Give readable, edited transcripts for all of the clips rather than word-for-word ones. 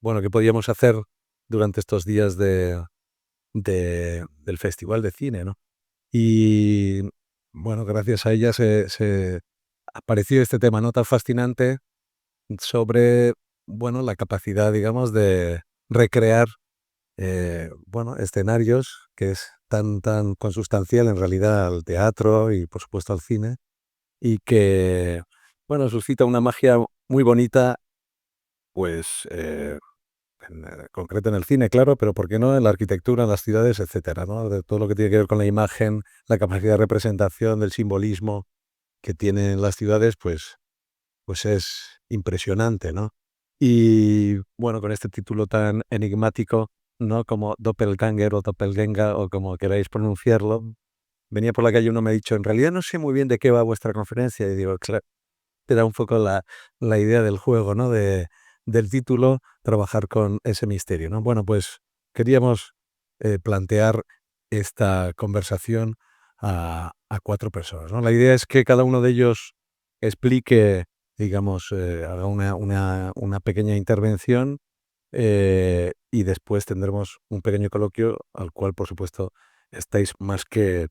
Bueno, qué podíamos hacer durante estos días del Festival de Cine, ¿no? Y bueno, gracias a ella se apareció este tema, ¿no? Tan fascinante sobre, bueno, la capacidad, digamos, de recrear, bueno, escenarios que es tan consustancial en realidad al teatro y, por supuesto, al cine, y que, bueno, suscita una magia muy bonita, pues, concreto en el cine, claro, pero ¿por qué no en la arquitectura, en las ciudades, etcétera, ¿no? De todo lo que tiene que ver con la imagen, la capacidad de representación, del simbolismo que tienen las ciudades, pues es impresionante, ¿no? Y bueno, con este título tan enigmático, ¿no? Como Doppelganger o Doppelgenga o como queráis pronunciarlo, venía por la calle y uno me ha dicho, en realidad no sé muy bien de qué va vuestra conferencia. Y digo, claro, te da un poco la idea del juego, ¿no? Del título, trabajar con ese misterio, ¿no? Bueno, pues queríamos plantear esta conversación a 4 personas, ¿no? La idea es que cada uno de ellos explique, digamos, haga una pequeña intervención, y después tendremos un pequeño coloquio al cual, por supuesto, estáis más que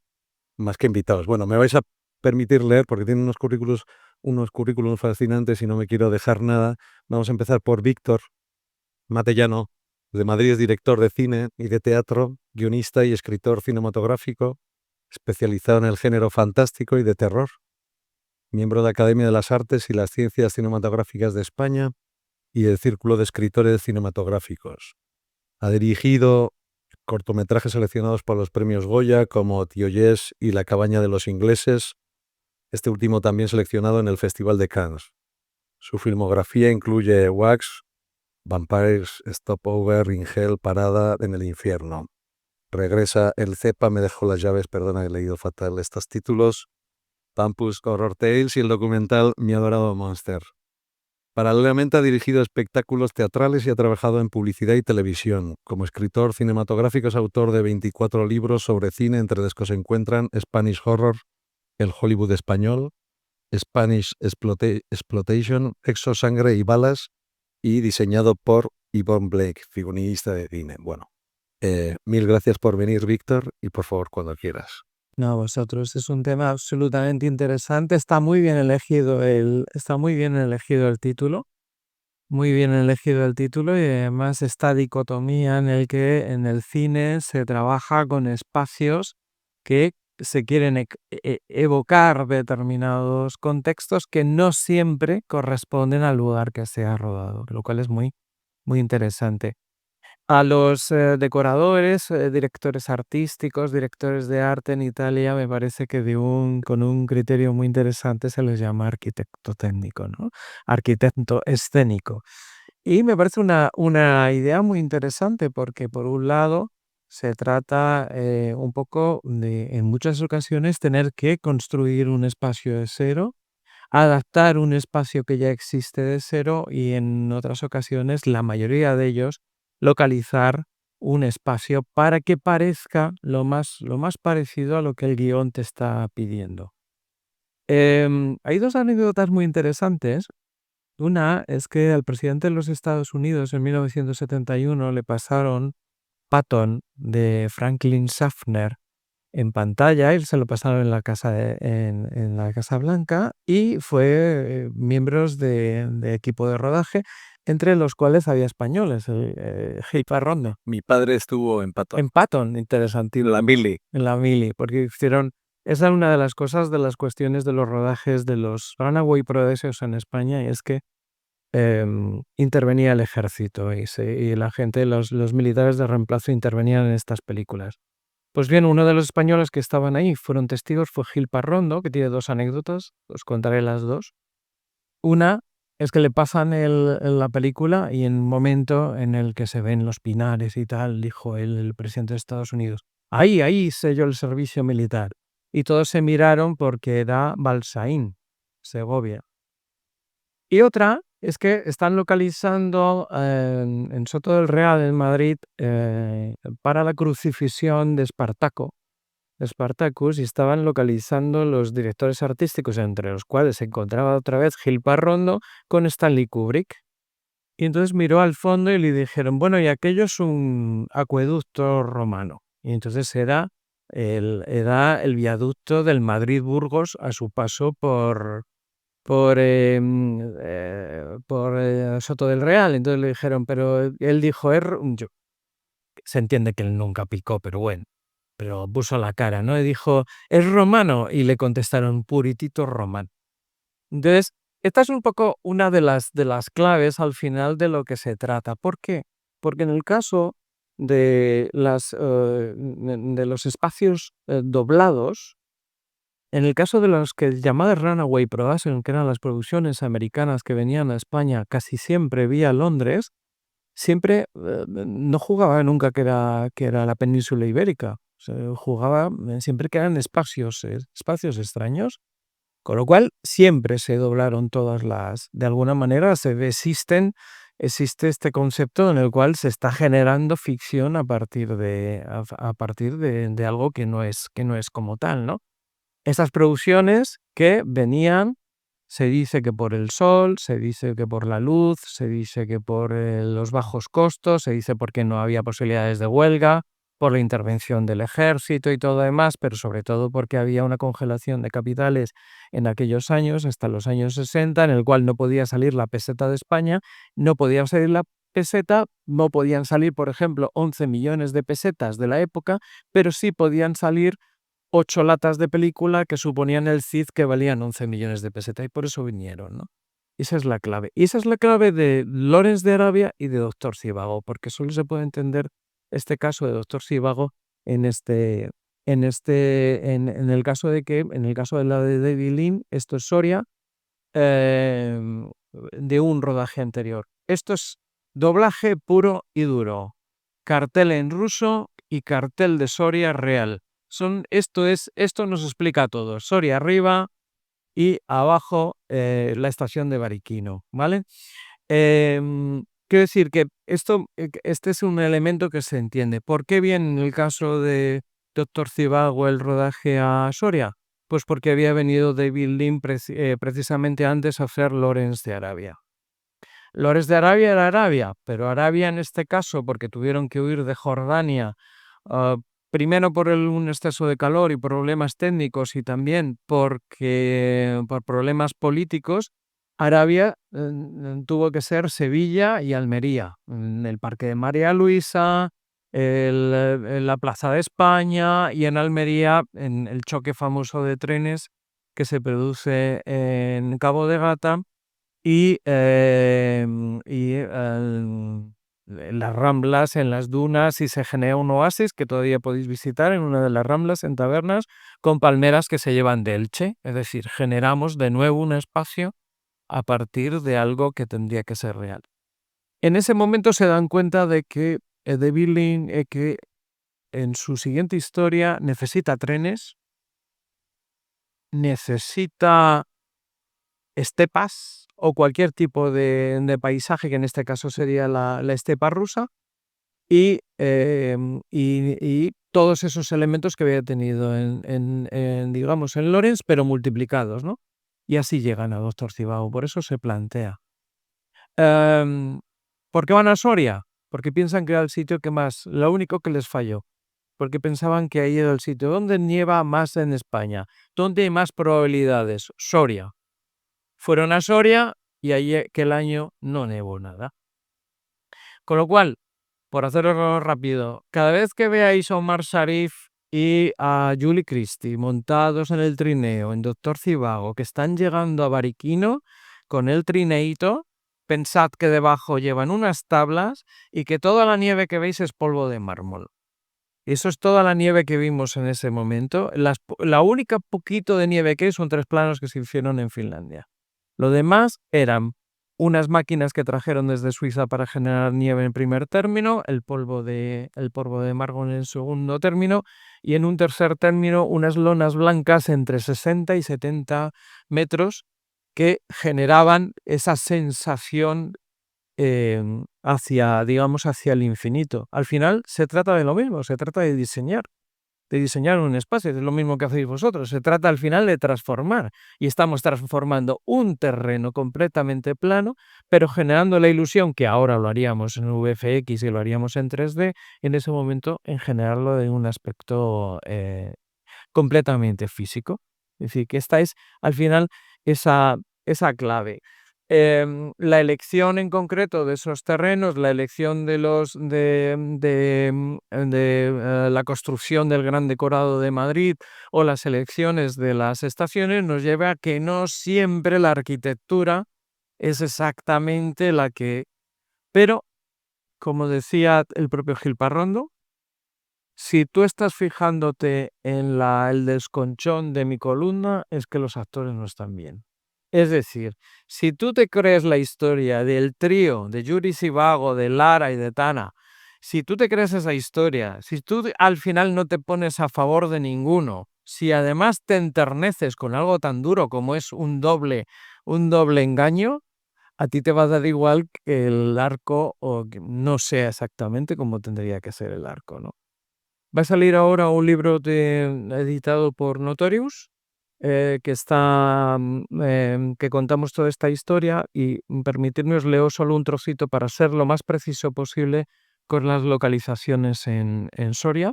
invitados. Bueno, me vais a permitir leer porque tiene unos currículos fascinantes y no me quiero dejar nada. Vamos a empezar por Víctor Matellano. De Madrid es director de cine y de teatro, guionista y escritor cinematográfico, especializado en el género fantástico y de terror, miembro de la Academia de las Artes y las Ciencias Cinematográficas de España y del Círculo de Escritores Cinematográficos. Ha dirigido cortometrajes seleccionados para los premios Goya como Tío Yes y La cabaña de los ingleses, este último también seleccionado en el Festival de Cannes. Su filmografía incluye Wax, Vampires, Stopover, In Hell, Parada en el infierno. Regresa El Cepa, me dejó las llaves, perdona, he leído fatal estos títulos. Pampus Horror Tales y el documental Mi adorado Monster. Paralelamente ha dirigido espectáculos teatrales y ha trabajado en publicidad y televisión. Como escritor cinematográfico es autor de 24 libros sobre cine, entre los que se encuentran Spanish Horror, El Hollywood español, Spanish Exploitation, Sexo, Sangre y Balas, y diseñado por Yvonne Blake, figurinista de cine. Bueno, mil gracias por venir, Víctor, y por favor, cuando quieras. No, vosotros, es un tema absolutamente interesante. Está muy bien elegido el título. Muy bien elegido el título y además esta dicotomía en el que en el cine se trabaja con espacios que se quieren evocar determinados contextos que no siempre corresponden al lugar que se ha rodado, lo cual es muy, muy interesante. A los decoradores, directores artísticos, directores de arte en Italia, me parece que con un criterio muy interesante se les llama arquitecto técnico, ¿no? Arquitecto escénico. Y me parece una idea muy interesante porque, por un lado, se trata un poco de, en muchas ocasiones, tener que construir un espacio de cero, adaptar un espacio que ya existe de cero y, en otras ocasiones, la mayoría de ellos, localizar un espacio para que parezca lo más parecido a lo que el guión te está pidiendo. Hay dos anécdotas muy interesantes. Una es que al presidente de los Estados Unidos en 1971 le pasaron Patton de Franklin Schaffner en pantalla, y se lo pasaron en la en la Casa Blanca, y fue miembros de equipo de rodaje, entre los cuales había españoles, Gil Parrondo. Mi padre estuvo en Patton. En Patton, interesantísimo. La Mili. En la Mili, porque esa es una de las cosas, de las cuestiones de los rodajes de los Runaway Productions en España, y es que intervenía el ejército y la gente, los militares de reemplazo intervenían en estas películas. Pues bien, uno de los españoles que estaban ahí, fueron testigos, fue Gil Parrondo, que tiene dos anécdotas, os contaré las dos. Una es que le pasan la película y en un momento en el que se ven los pinares y tal, dijo el presidente de Estados Unidos, ahí selló el servicio militar. Y todos se miraron porque era Balsaín, Segovia. Y otra es que están localizando en Soto del Real, en Madrid, para la crucifixión de Spartacus, y estaban localizando los directores artísticos, entre los cuales se encontraba otra vez Gil Parrondo con Stanley Kubrick. Y entonces miró al fondo y le dijeron, bueno, y aquello es un acueducto romano. Y entonces era el viaducto del Madrid-Burgos a su paso por Soto del Real. Entonces le dijeron, pero él dijo, se entiende que él nunca picó, pero bueno, pero puso la cara, ¿no? Y dijo, ¿es romano? Y le contestaron, puritito romano. Entonces, esta es un poco una de las claves al final de lo que se trata. ¿Por qué? Porque en el caso de los espacios doblados, en el caso de los que llamadas Runaway Production, que eran las producciones americanas que venían a España casi siempre vía Londres, siempre no jugaba nunca que era la península ibérica. Jugaba siempre que eran espacios extraños. Con lo cual, siempre se doblaron de alguna manera existe este concepto en el cual se está generando ficción a partir de algo que no es como tal, ¿no? Estas producciones que venían, se dice que por el sol, se dice que por la luz, se dice que por los bajos costos, se dice porque no había posibilidades de huelga, por la intervención del ejército y todo demás, pero sobre todo porque había una congelación de capitales en aquellos años, hasta los años 60, en el cual no podía salir la peseta de España, no podía salir la peseta, no podían salir, por ejemplo, 11 millones de pesetas de la época, pero sí podían salir 8 latas de película que suponían el CID que valían 11 millones de pesetas y por eso vinieron, ¿no? Esa es la clave. Y esa es la clave de Lawrence de Arabia y de Doctor Zhivago, porque solo se puede entender este caso de Doctor Zhivago en el caso en el caso de la de David Lean, esto es Soria, de un rodaje anterior. Esto es doblaje puro y duro. Cartel en ruso y cartel de Soria real. Esto nos explica todo. Soria arriba y abajo la estación de Bariquino, ¿vale? Quiero decir que este es un elemento que se entiende. ¿Por qué bien en el caso de Doctor Zhivago el rodaje a Soria? Pues porque había venido David Lean precisamente antes a hacer Lawrence de Arabia. Lawrence de Arabia era Arabia, pero Arabia en este caso, porque tuvieron que huir de Jordania, ah, primero por un exceso de calor y problemas técnicos y también por problemas políticos, Arabia tuvo que ser Sevilla y Almería, en el Parque de María Luisa, en la Plaza de España y en Almería, en el choque famoso de trenes que se produce en Cabo de Gata en las Ramblas, en las dunas, y se genera un oasis que todavía podéis visitar en una de las Ramblas, en tabernas, con palmeras que se llevan de Elche. Es decir, generamos de nuevo un espacio a partir de algo que tendría que ser real. En ese momento se dan cuenta de que David Lean, que en su siguiente historia necesita trenes, necesita estepas o cualquier tipo de paisaje, que en este caso sería la estepa rusa, y todos esos elementos que había tenido digamos, en Lawrence, pero multiplicados, ¿no? Y así llegan a Doctor Zhivago, por eso se plantea. ¿Por qué van a Soria? Porque piensan que era el sitio que más, lo único que les falló, porque pensaban que ahí era el sitio donde nieva más en España, donde hay más probabilidades, Soria. Fueron a Soria y allí aquel año no nevó nada. Con lo cual, por hacerlo rápido, cada vez que veáis a Omar Sharif y a Julie Christie montados en el trineo en Doctor Zhivago, que están llegando a Bariquino con el trineito, pensad que debajo llevan unas tablas y que toda la nieve que veis es polvo de mármol. Eso es toda la nieve que vimos en ese momento. La única poquito de nieve que hay son 3 planos que se hicieron en Finlandia. Lo demás eran unas máquinas que trajeron desde Suiza para generar nieve en primer término, el polvo de mármol en segundo término y en un tercer término unas lonas blancas entre 60 y 70 metros que generaban esa sensación digamos, hacia el infinito. Al final se trata de lo mismo, se trata de diseñar. de diseñar un espacio, es lo mismo que hacéis vosotros. Se trata al final de transformar, y estamos transformando un terreno completamente plano, pero generando la ilusión, que ahora lo haríamos en VFX y lo haríamos en 3D, en ese momento en generarlo en un aspecto completamente físico. Es decir, que esta es al final esa clave. La elección en concreto de esos terrenos, la elección de la construcción del Gran Decorado de Madrid o las elecciones de las estaciones nos lleva a que no siempre la arquitectura es exactamente la que... Pero, como decía el propio Gil Parrondo, si tú estás fijándote en el desconchón de mi columna, es que los actores no están bien. Es decir, si tú te crees la historia del trío de Yuri Sivago, de Lara y de Tana, si tú te crees esa historia, si tú al final no te pones a favor de ninguno, si además te enterneces con algo tan duro como es un doble engaño, a ti te va a dar igual que el arco o que no sea exactamente como tendría que ser el arco, ¿no? Va a salir ahora un libro editado por Notorious, que contamos toda esta historia, y permitidme os leo solo un trocito para ser lo más preciso posible con las localizaciones en Soria,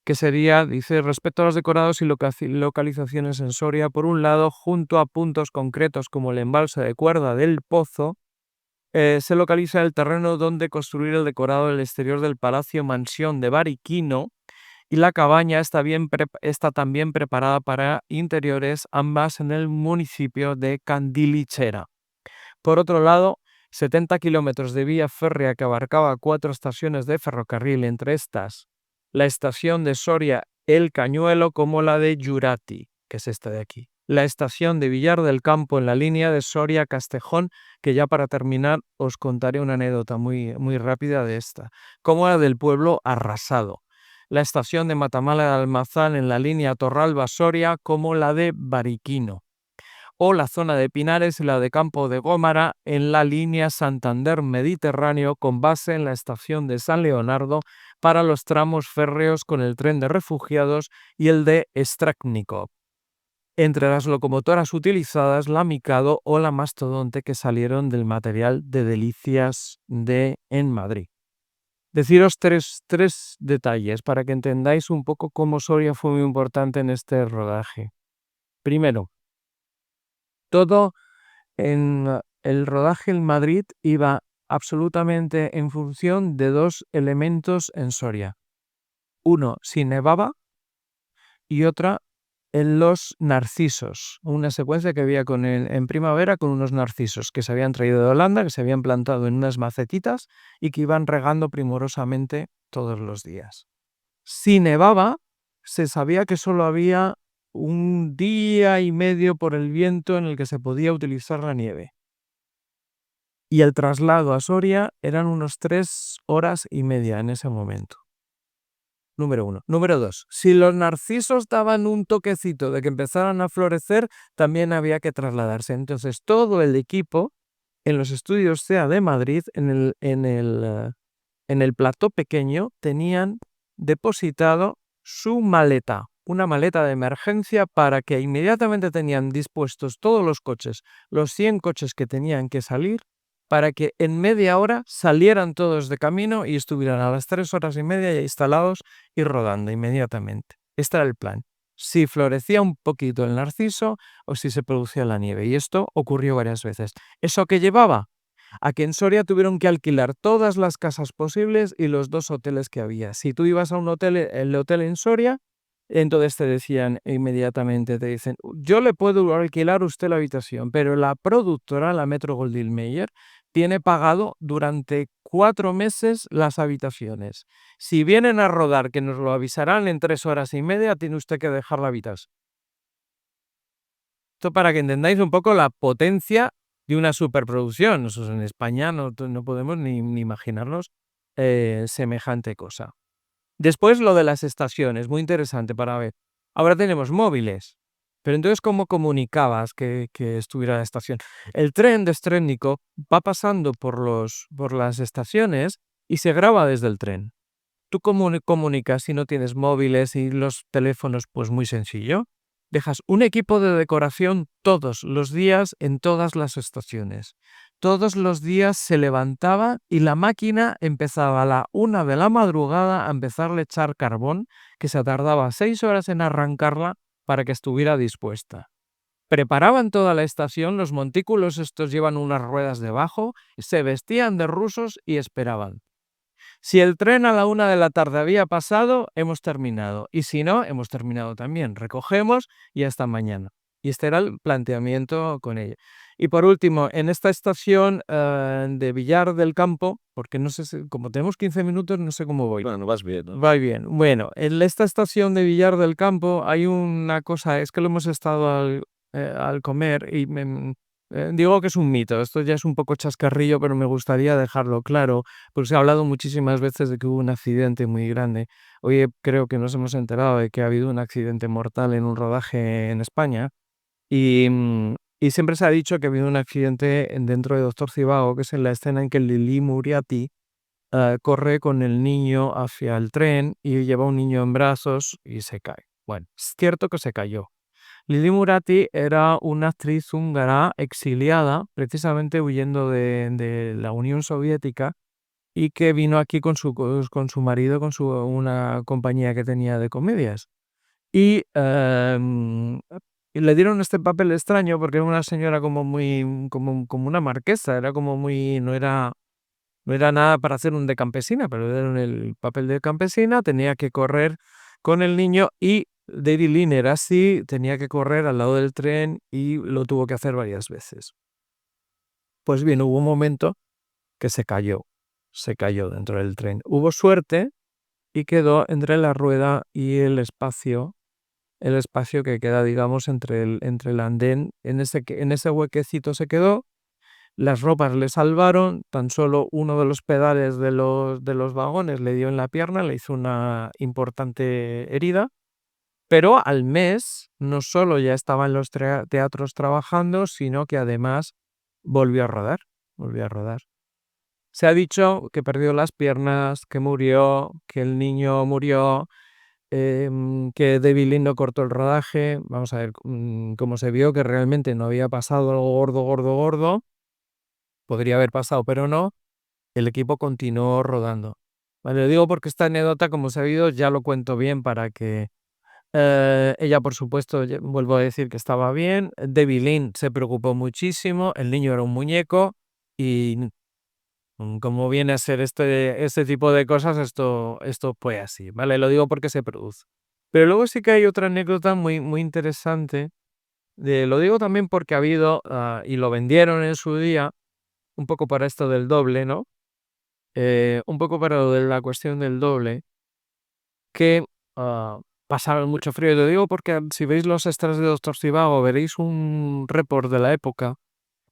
que sería, dice, respecto a los decorados y localizaciones en Soria, por un lado, junto a puntos concretos como el embalse de Cuerda del Pozo, se localiza el terreno donde construir el decorado del exterior del Palacio Mansión de Bariquino, y la cabaña está también preparada para interiores, ambas en el municipio de Candilichera. Por otro lado, 70 kilómetros de vía férrea que abarcaba 4 estaciones de ferrocarril, entre estas la estación de Soria El Cañuelo, como la de Yurati, que es esta de aquí. La estación de Villar del Campo en la línea de Soria-Castejón, que ya para terminar os contaré una anécdota muy, muy rápida de esta, como la del pueblo arrasado. La estación de Matamala de Almazán en la línea Torralba-Soria, como la de Bariquino, o la zona de Pinares y la de Campo de Gómara en la línea Santander-Mediterráneo, con base en la estación de San Leonardo para los tramos férreos con el tren de refugiados y el de Straknikov. Entre las locomotoras utilizadas, la Mikado o la Mastodonte, que salieron del material de Delicias en Madrid. Deciros tres detalles para que entendáis un poco cómo Soria fue muy importante en este rodaje. Primero, todo en el rodaje en Madrid iba absolutamente en función de 2 elementos en Soria. Uno, si nevaba, y otra, en los narcisos. Una secuencia que había en primavera con unos narcisos que se habían traído de Holanda, que se habían plantado en unas macetitas y que iban regando primorosamente todos los días. Si nevaba, se sabía que solo había un día y medio por el viento en el que se podía utilizar la nieve. Y el traslado a Soria eran unos 3 horas y media en ese momento. Número 1. Número 2. Si los narcisos daban un toquecito de que empezaran a florecer, también había que trasladarse. Entonces todo el equipo en los estudios CEA de Madrid, en el plató pequeño, tenían depositado su maleta, una maleta de emergencia, para que inmediatamente tenían dispuestos todos los coches, los 100 coches que tenían que salir, para que en media hora salieran todos de camino y estuvieran a las 3 horas y media ya instalados y rodando inmediatamente. Este era el plan. Si florecía un poquito el narciso o si se producía la nieve. Y esto ocurrió varias veces. ¿Eso qué llevaba? A que en Soria tuvieron que alquilar todas las casas posibles y los 2 hoteles que había. Si tú ibas a un hotel, el hotel en Soria, entonces te decían inmediatamente, te dicen, yo le puedo alquilar a usted la habitación, pero la productora, la Metro-Goldwyn-Mayer, tiene pagado durante 4 meses las habitaciones. Si vienen a rodar, que nos lo avisarán en 3 horas y media, tiene usted que dejar la habitación. Esto para que entendáis un poco la potencia de una superproducción. Nosotros en España no podemos ni imaginarnos semejante cosa. Después lo de las estaciones, muy interesante para ver. Ahora tenemos móviles, pero entonces ¿cómo comunicabas que estuviera la estación? El tren de Strednikov va pasando por las estaciones y se graba desde el tren. ¿Tú cómo comunicas si no tienes móviles y los teléfonos? Pues muy sencillo. Dejas un equipo de decoración todos los días en todas las estaciones. Todos los días se levantaba y la máquina empezaba a la 1 de la madrugada a empezarle a echar carbón, que se tardaba 6 horas en arrancarla para que estuviera dispuesta. Preparaban toda la estación, los montículos estos llevan unas ruedas debajo, se vestían de rusos y esperaban. Si el tren a la 1 de la tarde había pasado, hemos terminado. Y si no, hemos terminado también. Recogemos y hasta mañana. Y este era el planteamiento con ella. Y por último, en esta estación de Villar del Campo, porque no sé como tenemos 15 minutos, no sé cómo voy. Bueno, vas bien, ¿no? Va bien. Bueno, en esta estación de Villar del Campo hay una cosa, es que lo hemos estado al comer y digo que es un mito, esto ya es un poco chascarrillo, pero me gustaría dejarlo claro, porque se ha hablado muchísimas veces de que hubo un accidente muy grande. Hoy creo que nos hemos enterado de que ha habido un accidente mortal en un rodaje en España y siempre se ha dicho que ha habido un accidente dentro de Doctor Civago, que es en la escena en que Lili Muriati corre con el niño hacia el tren y lleva un niño en brazos y se cae. Bueno, es cierto que se cayó. Lili Murati era una actriz húngara exiliada, precisamente huyendo de la Unión Soviética, y que vino aquí con su marido, una compañía que tenía de comedias. Y le dieron este papel extraño porque era una señora como muy, como una marquesa, era como muy, no era nada para hacer un de campesina, pero le dieron el papel de campesina, tenía que correr con el niño y David Lean era así, tenía que correr al lado del tren y lo tuvo que hacer varias veces. Pues bien, hubo un momento que se cayó dentro del tren. Hubo suerte y quedó entre la rueda y el espacio que queda, digamos, entre el andén, en ese huequecito se quedó. Las ropas le salvaron, tan solo uno de los pedales de los vagones le dio en la pierna, le hizo una importante herida, pero al mes no solo ya estaba en los teatros trabajando, sino que además volvió a rodar. Se ha dicho que perdió las piernas, que murió, que el niño murió, que David Lean no cortó el rodaje. Vamos a ver, como se vio que realmente no había pasado algo gordo, podría haber pasado, pero no, el equipo continuó rodando. Vale, lo digo porque esta anécdota, como se ha sabido, ya lo cuento bien para que ella, por supuesto, vuelvo a decir que estaba bien. David Lean se preocupó muchísimo, el niño era un muñeco y como viene a ser este tipo de cosas, esto fue así, ¿vale? Lo digo porque se produce. Pero luego sí que hay otra anécdota muy, muy interesante. Lo digo también porque ha habido, y lo vendieron en su día, un poco para esto del doble, ¿no? Un poco para lo de la cuestión del doble, que pasaron mucho frío. Y lo digo porque si veis los extras de Doctor Zivago, veréis un report de la época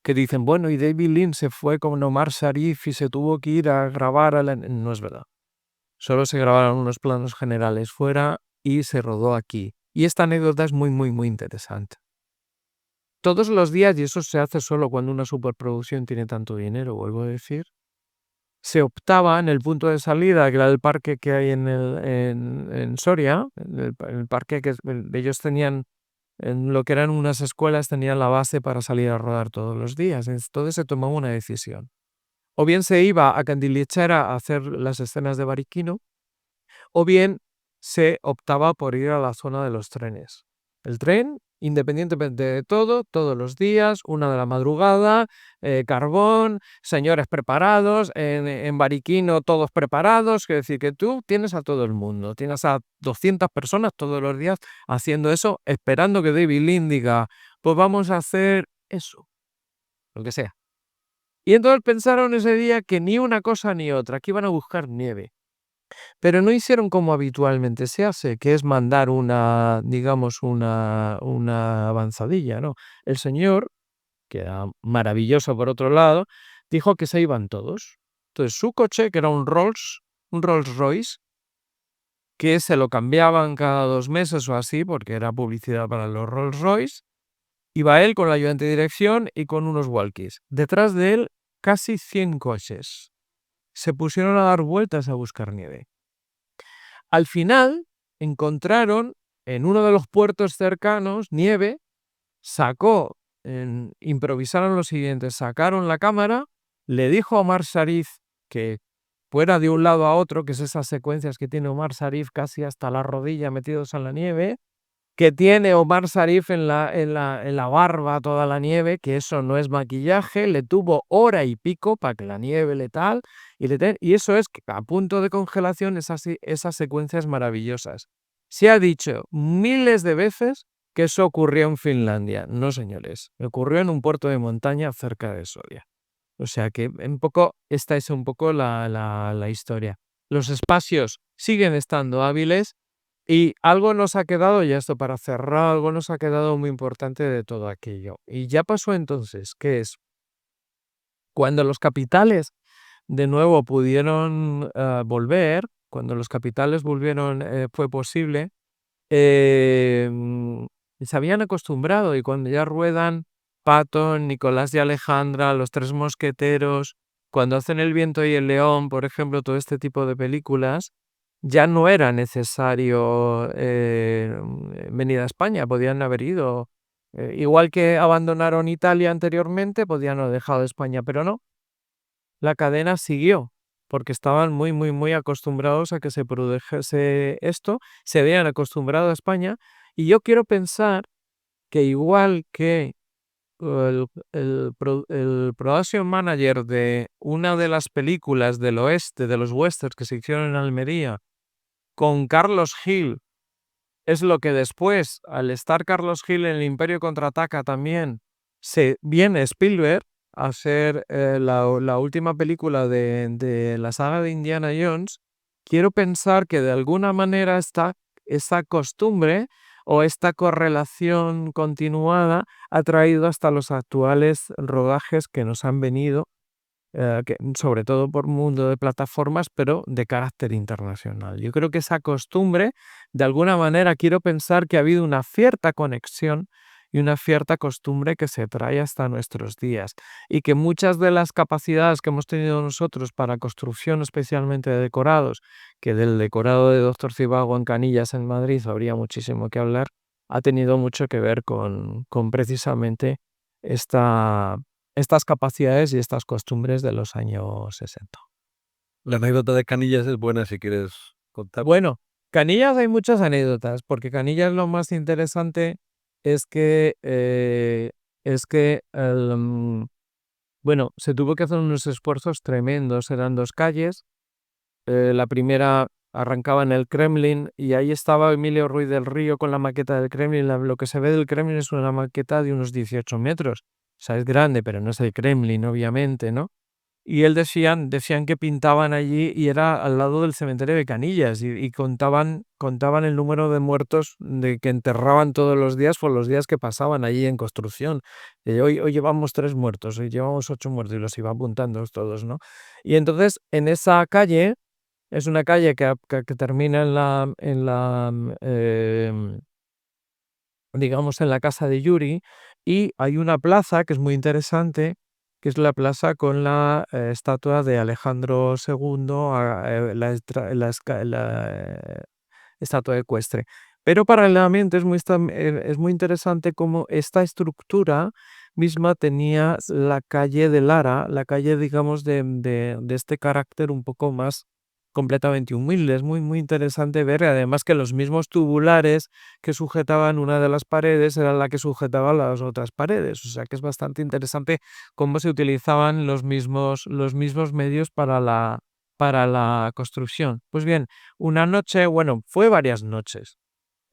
que dicen, bueno, y David Lean se fue con Omar Sharif y se tuvo que ir a grabar. No es verdad. Solo se grabaron unos planos generales fuera y se rodó aquí. Y esta anécdota es muy, muy, muy interesante. Todos los días, y eso se hace solo cuando una superproducción tiene tanto dinero, vuelvo a decir, se optaba en el punto de salida, que era el parque que hay en Soria, el parque que ellos tenían, en lo que eran unas escuelas, tenían la base para salir a rodar todos los días. Entonces se tomaba una decisión. O bien se iba a Candilichera a hacer las escenas de Bariquino, o bien se optaba por ir a la zona de los trenes. El tren, independientemente de todo, todos los días, 1 de la madrugada, carbón, señores preparados, en Bariquino todos preparados, quiere decir que tú tienes a todo el mundo, tienes a 200 personas todos los días haciendo eso, esperando que David Lean diga, pues vamos a hacer eso, lo que sea. Y entonces pensaron ese día que ni una cosa ni otra, que iban a buscar nieve. Pero no hicieron como habitualmente se hace, que es mandar digamos, una avanzadilla, ¿no? El señor, que era maravilloso por otro lado, dijo que se iban todos. Entonces su coche, que era un Rolls Royce, que se lo cambiaban cada 2 meses o así, porque era publicidad para los Rolls Royce, iba él con la ayudante de dirección y con unos walkies. Detrás de él, casi 100 coches. Se pusieron a dar vueltas a buscar nieve. Al final encontraron en uno de los puertos cercanos nieve, improvisaron lo siguiente, sacaron la cámara, le dijo a Omar Sharif que fuera de un lado a otro, que es esas secuencias que tiene Omar Sharif casi hasta la rodilla metidos en la nieve, que tiene Omar Sharif en la barba toda la nieve, que eso no es maquillaje, le tuvo hora y pico para que la nieve le tal, y eso es que a punto de congelación esas secuencias maravillosas. Se ha dicho miles de veces que eso ocurrió en Finlandia. No, señores, ocurrió en un puerto de montaña cerca de Soria. O sea que esta es un poco la historia. Los espacios siguen estando hábiles y algo nos ha quedado, y esto para cerrar, algo nos ha quedado muy importante de todo aquello. Y ya pasó entonces, que es cuando los capitales de nuevo pudieron volver, cuando los capitales volvieron, fue posible, se habían acostumbrado y cuando ya ruedan Patton, Nicolás de Alejandra, Los Tres Mosqueteros, cuando hacen El Viento y el León, por ejemplo, todo este tipo de películas, ya no era necesario venir a España, podían haber ido. Igual que abandonaron Italia anteriormente, podían haber dejado España, pero no, la cadena siguió, porque estaban muy, muy, muy acostumbrados a que se produjese esto, se habían acostumbrado a España, y yo quiero pensar que igual que el production manager de una de las películas del oeste, de los westerns que se hicieron en Almería, con Carlos Gil, es lo que después, al estar Carlos Gil en El Imperio Contraataca también, se viene Spielberg a hacer la última película de la saga de Indiana Jones. Quiero pensar que de alguna manera esta costumbre o esta correlación continuada ha traído hasta los actuales rodajes que nos han venido, sobre todo por mundo de plataformas, pero de carácter internacional. Yo creo que esa costumbre, de alguna manera, quiero pensar que ha habido una cierta conexión y una cierta costumbre que se trae hasta nuestros días y que muchas de las capacidades que hemos tenido nosotros para construcción, especialmente de decorados, que del decorado de Doctor Cibago en Canillas en Madrid habría muchísimo que hablar, ha tenido mucho que ver con precisamente esta estas capacidades y estas costumbres de los años 60. La anécdota de Canillas es buena si quieres contar. Bueno, Canillas hay muchas anécdotas, porque Canillas lo más interesante es que bueno, se tuvo que hacer unos esfuerzos tremendos, eran 2 calles, la primera arrancaba en el Kremlin y ahí estaba Emilio Ruiz del Río con la maqueta del Kremlin. Lo que se ve del Kremlin es una maqueta de unos 18 metros, o sea, es grande, pero no es el Kremlin, obviamente, ¿no? Y él decían que pintaban allí y era al lado del cementerio de Canillas y contaban el número de muertos de que enterraban todos los días por los días que pasaban allí en construcción. Y hoy llevamos 3 muertos, hoy llevamos 8 muertos y los iba apuntando todos, ¿no? Y entonces en esa calle, es una calle que termina digamos, en la casa de Yuri, y hay una plaza que es muy interesante, que es la plaza con la estatua de Alejandro II, estatua ecuestre. Pero paralelamente es muy interesante cómo esta estructura misma tenía la calle de Lara, la calle, digamos, de este carácter un poco más completamente humilde. Es muy, muy interesante ver, además, que los mismos tubulares que sujetaban una de las paredes eran la que sujetaba las otras paredes. O sea que es bastante interesante cómo se utilizaban los mismos medios para la construcción. Pues bien, una noche, bueno, fue varias noches.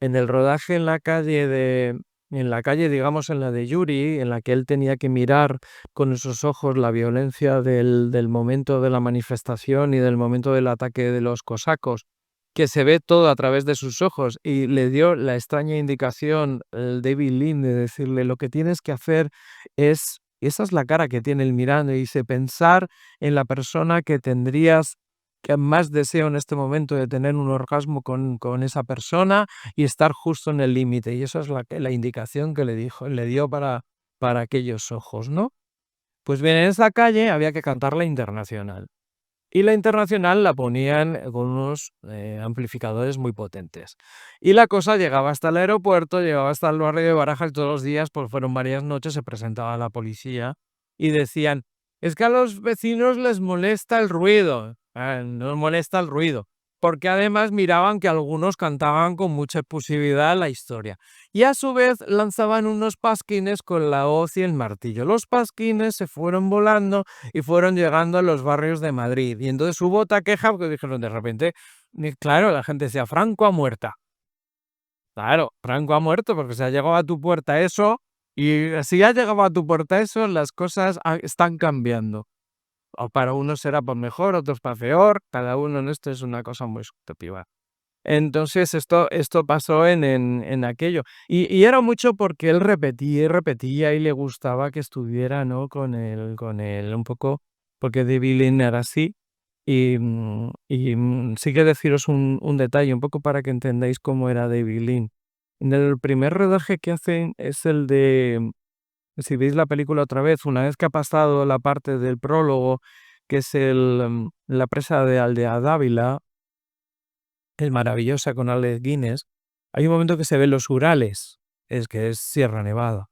En el rodaje en la calle, digamos, en la de Yuri, en la que él tenía que mirar con esos ojos la violencia del momento de la manifestación y del momento del ataque de los cosacos, que se ve todo a través de sus ojos, y le dio la extraña indicación el David Lean de decirle: lo que tienes que hacer esa es la cara que tiene el mirando, y dice, pensar en la persona que tendrías que más deseo en este momento de tener un orgasmo con esa persona y estar justo en el límite. Y esa es la indicación que le dio para aquellos ojos, ¿no? Pues bien, en esa calle había que cantar la Internacional. y la internacional la ponían con unos amplificadores muy potentes. Y la cosa llegaba hasta el aeropuerto, llegaba hasta el barrio de Barajas, todos los días, pues fueron varias noches, se presentaba la policía y decían, es que a los vecinos les molesta el ruido, nos molesta el ruido, porque además miraban que algunos cantaban con mucha efusividad la historia. Y a su vez lanzaban unos pasquines con la hoz y el martillo. Los pasquines se fueron volando y fueron llegando a los barrios de Madrid. Y entonces hubo otra queja porque dijeron de repente, claro, la gente decía, Franco ha muerto. Claro, Franco ha muerto porque se ha llegado a tu puerta eso, y si ha llegado a tu puerta eso, las cosas están cambiando. O para unos será por mejor, otros para peor, cada uno en esto es una cosa muy subjetiva. Entonces esto pasó en aquello. Y era mucho porque él repetía y repetía y le gustaba que estuviera, ¿no? con él un poco, porque David Lean era así. Sí que deciros un detalle, un poco para que entendáis cómo era David Lean. En el primer rodaje que hacen es el de, si veis la película otra vez, una vez que ha pasado la parte del prólogo, que es la presa de Aldea Dávila, el maravillosa con Alec Guinness, hay un momento que se ven los Urales, que es Sierra Nevada.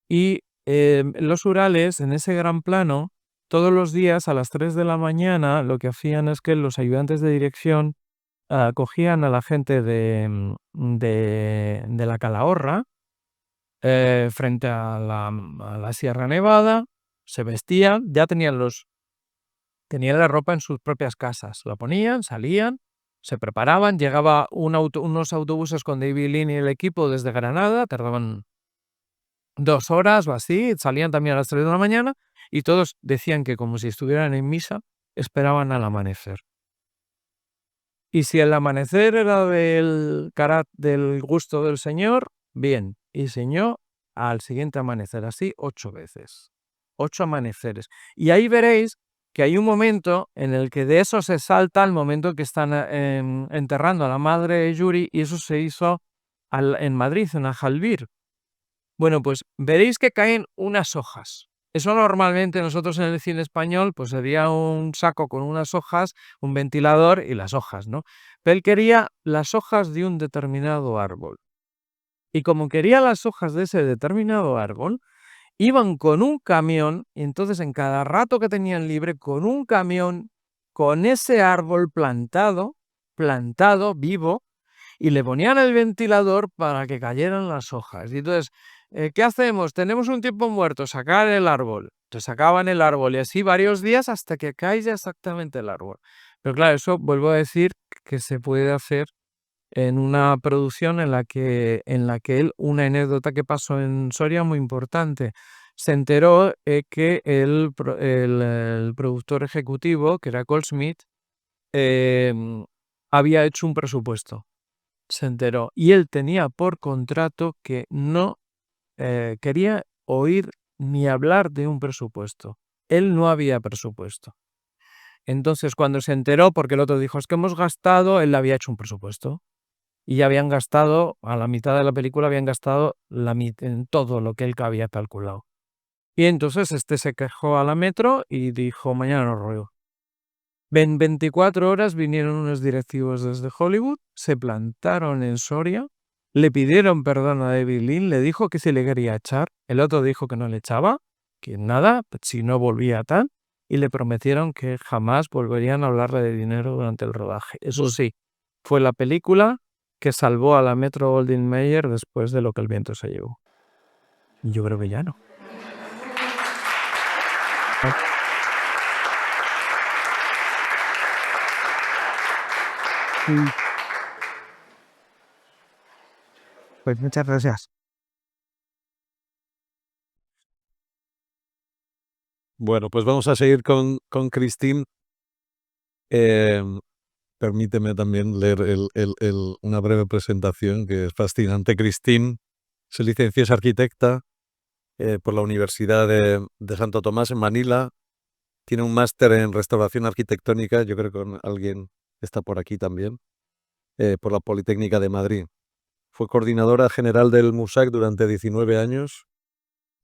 Y los Urales, en ese gran plano, todos los días a las 3 de la mañana, lo que hacían es que los ayudantes de dirección cogían a la gente de la Calahorra frente a la Sierra Nevada, se vestían, ya tenían la ropa en sus propias casas, la ponían, salían, se preparaban, llegaba unos autobuses con David Lean y el equipo desde Granada, tardaban 2 horas o así, salían también a las 3 de la mañana y todos decían que como si estuvieran en misa, esperaban al amanecer. Y si el amanecer era del gusto del Señor, bien, y Señor, al siguiente amanecer, así 8 veces, 8 amaneceres. Y ahí veréis que hay un momento en el que de eso se salta al momento que están enterrando a la madre de Yuri, y eso se hizo en Madrid, en Aljalbir. Bueno, pues veréis que caen unas hojas. Eso normalmente nosotros en el cine español pues sería un saco con unas hojas, un ventilador y las hojas, ¿no? Pero él quería las hojas de un determinado árbol. Y como quería las hojas de ese determinado árbol, iban con un camión, y entonces en cada rato que tenían libre, con un camión, con ese árbol plantado, vivo, y le ponían el ventilador para que cayeran las hojas. Y entonces, ¿qué hacemos? Tenemos un tiempo muerto, sacar el árbol. Entonces sacaban el árbol y así varios días hasta que caiga exactamente el árbol. Pero claro, eso vuelvo a decir que se puede hacer en una producción en la que él, una anécdota que pasó en Soria muy importante, se enteró que el productor ejecutivo, que era Goldsmith, había hecho un presupuesto. Se enteró. Y él tenía por contrato que no quería oír ni hablar de un presupuesto. Él no había presupuesto. Entonces, cuando se enteró, porque el otro dijo, es que hemos gastado, él había hecho un presupuesto. Y ya habían gastado, a la mitad de la película, habían gastado en todo lo que él había calculado. Y entonces se quejó a la Metro y dijo, mañana no ruego. En 24 horas vinieron unos directivos desde Hollywood, se plantaron en Soria, le pidieron perdón a David Lean, le dijo que se le quería echar, el otro dijo que no le echaba, que nada, si no volvía tal, y le prometieron que jamás volverían a hablarle de dinero durante el rodaje. Eso sí, fue la película que salvó a la Metro Goldwyn Mayer después de Lo que el viento se llevó. Y yo creo que ya no. Pues muchas gracias. Bueno, pues vamos a seguir con Christine. Permíteme también leer una breve presentación que es fascinante. Christine se licenció, es arquitecta por la Universidad de Santo Tomás en Manila. Tiene un máster en restauración arquitectónica, yo creo que alguien está por aquí también, por la Politécnica de Madrid. Fue coordinadora general del MUSAC durante 19 años,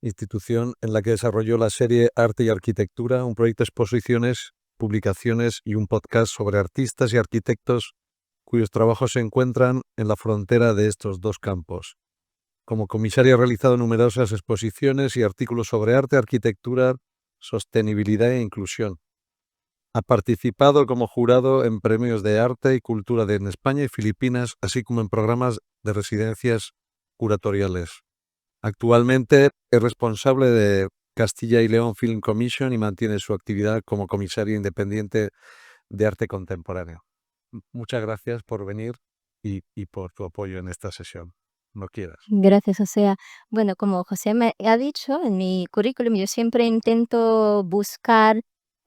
institución en la que desarrolló la serie Arte y Arquitectura, un proyecto de exposiciones publicaciones y un podcast sobre artistas y arquitectos cuyos trabajos se encuentran en la frontera de estos dos campos. Como comisario ha realizado numerosas exposiciones y artículos sobre arte, arquitectura, sostenibilidad e inclusión. Ha participado como jurado en premios de arte y cultura en España y Filipinas, así como en programas de residencias curatoriales. Actualmente es responsable de Castilla y León Film Commission y mantiene su actividad como comisario independiente de arte contemporáneo. Muchas gracias por venir y por tu apoyo en esta sesión. No quieras. Gracias, o sea, bueno, como José me ha dicho, en mi currículum yo siempre intento buscar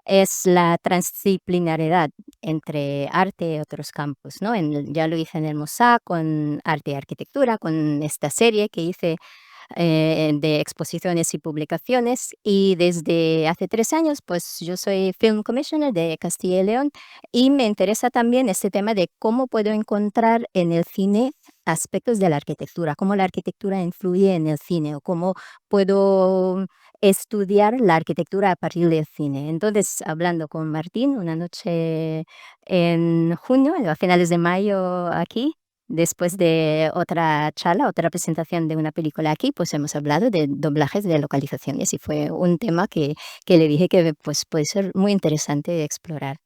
es la transdisciplinariedad entre arte y otros campos, ¿no? Ya lo hice en el MOSAC con arte y arquitectura, con esta serie que hice de exposiciones y publicaciones. Y desde hace 3 años, pues yo soy Film Commissioner de Castilla y León y me interesa también este tema de cómo puedo encontrar en el cine aspectos de la arquitectura, cómo la arquitectura influye en el cine o cómo puedo estudiar la arquitectura a partir del cine. Entonces, hablando con Martín una noche en junio, a finales de mayo aquí, después de otra charla, otra presentación de una película aquí, pues hemos hablado de doblajes de localizaciones y fue un tema que le dije que pues puede ser muy interesante explorar.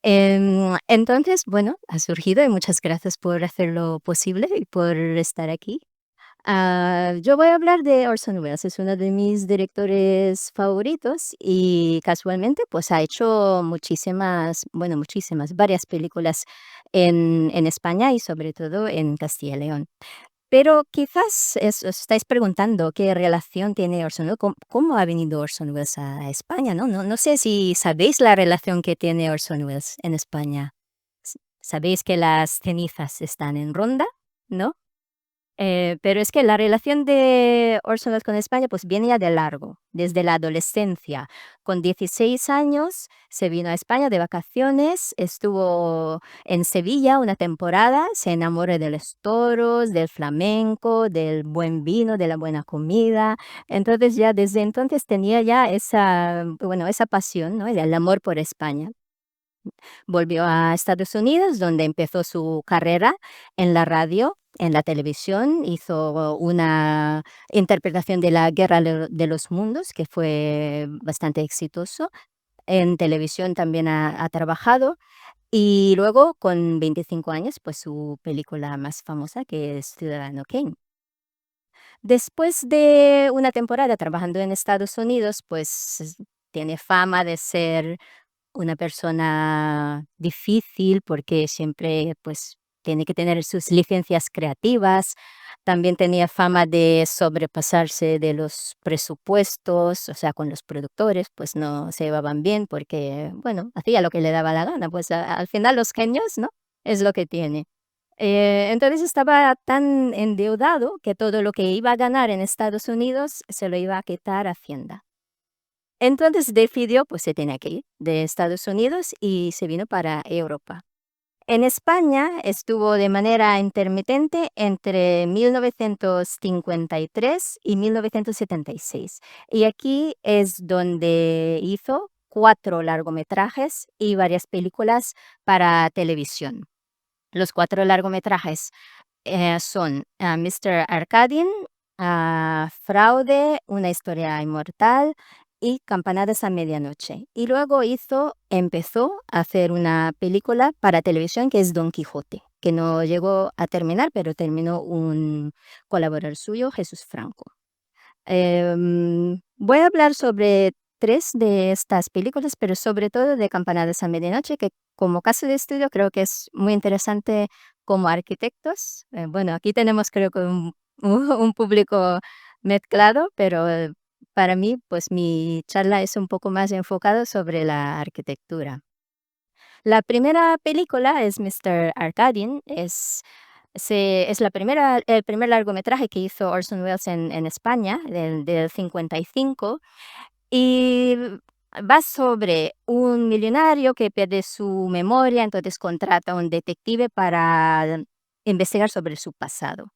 Entonces, bueno, ha surgido y muchas gracias por hacerlo posible y por estar aquí. Yo voy a hablar de Orson Welles, es uno de mis directores favoritos y casualmente pues ha hecho muchísimas, bueno, muchísimas, varias películas en España y sobre todo en Castilla y León. Pero quizás os estáis preguntando qué relación tiene Orson Welles, cómo ha venido Orson Welles a España, ¿no? No sé si sabéis la relación que tiene Orson Welles en España. Sabéis que las cenizas están en Ronda, ¿no? Pero es que la relación de Orson Welles con España, pues viene ya de largo, desde la adolescencia. Con 16 años se vino a España de vacaciones, estuvo en Sevilla una temporada, se enamoró de los toros, del flamenco, del buen vino, de la buena comida. Entonces ya desde entonces tenía ya esa, bueno, esa pasión, ¿no? El amor por España. Volvió a Estados Unidos, donde empezó su carrera en la radio, en la televisión. Hizo una interpretación de la Guerra de los Mundos, que fue bastante exitoso. En televisión también ha trabajado. Y luego, con 25 años, pues su película más famosa, que es Ciudadano Kane. Después de una temporada trabajando en Estados Unidos, pues tiene fama de ser una persona difícil porque siempre, pues, tiene que tener sus licencias creativas. También tenía fama de sobrepasarse de los presupuestos, o sea, con los productores, pues, no se llevaban bien porque, bueno, hacía lo que le daba la gana, pues, al final los genios, ¿no? Es lo que tiene. Entonces estaba tan endeudado que todo lo que iba a ganar en Estados Unidos se lo iba a quitar Hacienda. Entonces decidió, pues se tenía que ir de Estados Unidos y se vino para Europa. En España estuvo de manera intermitente entre 1953 y 1976. Y aquí es donde hizo 4 largometrajes y varias películas para televisión. Los 4 largometrajes son Mr. Arcadian, Fraude, Una historia inmortal y Campanadas a medianoche. Y luego empezó a hacer una película para televisión que es Don Quijote, que no llegó a terminar, pero terminó un colaborador suyo, Jesús Franco. Voy a hablar sobre 3 de estas películas, pero sobre todo de Campanadas a medianoche, que como caso de estudio creo que es muy interesante como arquitectos. Bueno, aquí tenemos creo que un un público mezclado, pero para mí, pues mi charla es un poco más enfocada sobre la arquitectura. La primera película es Mr. Arcadian, es el primer largometraje que hizo Orson Welles en España, del 55, y va sobre un millonario que pierde su memoria, entonces contrata a un detective para investigar sobre su pasado.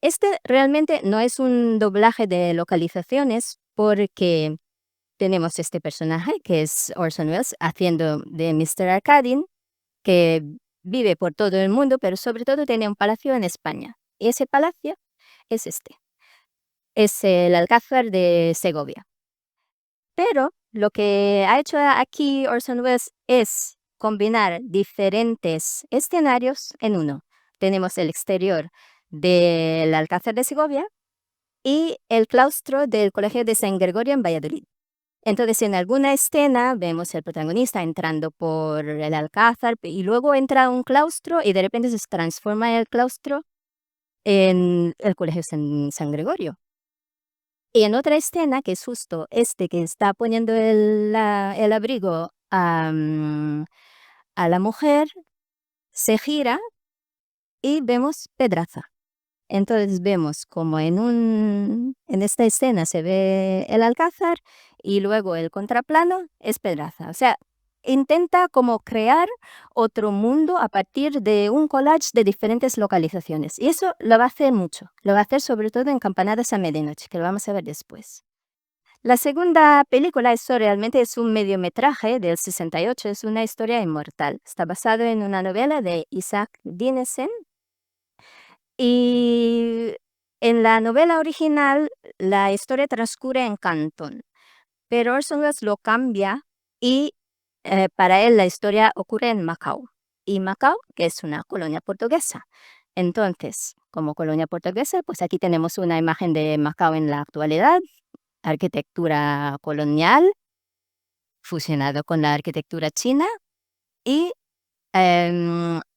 Este realmente no es un doblaje de localizaciones porque tenemos este personaje que es Orson Welles haciendo de Mr. Arkadin, que vive por todo el mundo, pero sobre todo tiene un palacio en España. Y ese palacio es este, es el Alcázar de Segovia. Pero lo que ha hecho aquí Orson Welles es combinar diferentes escenarios en uno. Tenemos el exterior del Alcázar de Segovia y el claustro del Colegio de San Gregorio en Valladolid. Entonces, en alguna escena vemos el protagonista entrando por el Alcázar y luego entra a un claustro y de repente se transforma el claustro en el Colegio San Gregorio. Y en otra escena, que es justo este que está poniendo el abrigo a la mujer, se gira y vemos Pedraza. Entonces vemos como en esta escena se ve el Alcázar y luego el contraplano es Pedraza. O sea, intenta como crear otro mundo a partir de un collage de diferentes localizaciones. Y eso lo va a hacer mucho. Lo va a hacer sobre todo en Campanadas a medianoche, que lo vamos a ver después. La segunda película realmente es un mediometraje del 68, es una historia inmortal. Está basado en una novela de Isaac Dinesen. Y en la novela original la historia transcurre en Cantón, pero Orson Welles lo cambia y para él la historia ocurre en Macao. Y Macao, que es una colonia portuguesa. Entonces, como colonia portuguesa, pues aquí tenemos una imagen de Macao en la actualidad, arquitectura colonial fusionado con la arquitectura china y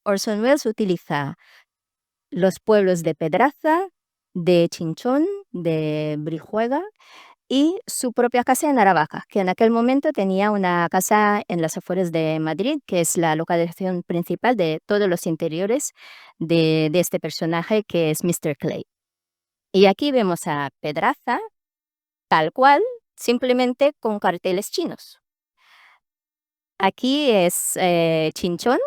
Orson Welles utiliza los pueblos de Pedraza, de Chinchón, de Brihuega y su propia casa en Aravaca, que en aquel momento tenía una casa en las afueras de Madrid, que es la localización principal de todos los interiores de este personaje que es Mr. Clay. Y aquí vemos a Pedraza tal cual, simplemente con carteles chinos. Aquí es Chinchón,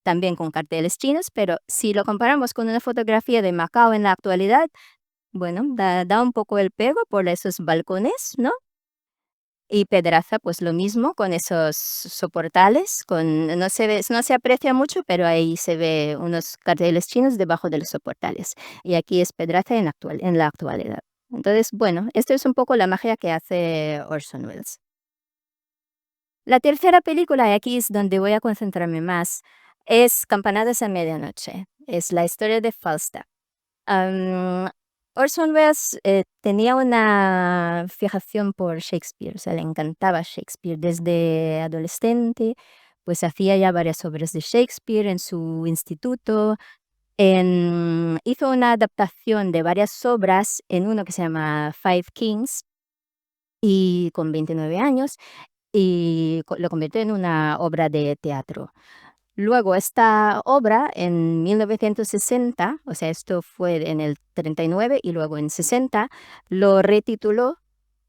también con carteles chinos, pero si lo comparamos con una fotografía de Macao en la actualidad, bueno, da un poco el pego por esos balcones, ¿no? Y Pedraza, pues lo mismo, con esos soportales, no se aprecia mucho, pero ahí se ve unos carteles chinos debajo de los soportales. Y aquí es Pedraza en la actualidad. Entonces, bueno, esto es un poco la magia que hace Orson Welles. La tercera película, y aquí es donde voy a concentrarme más, es Campanadas a medianoche. Es la historia de Falstaff. Orson Welles tenía una fijación por Shakespeare, o sea, le encantaba Shakespeare desde adolescente, pues hacía ya varias obras de Shakespeare en su instituto. Hizo una adaptación de varias obras en uno que se llama Five Kings y con 29 años y lo convirtió en una obra de teatro. Luego esta obra en 1960, o sea, esto fue en el 39 y luego en 60, lo retituló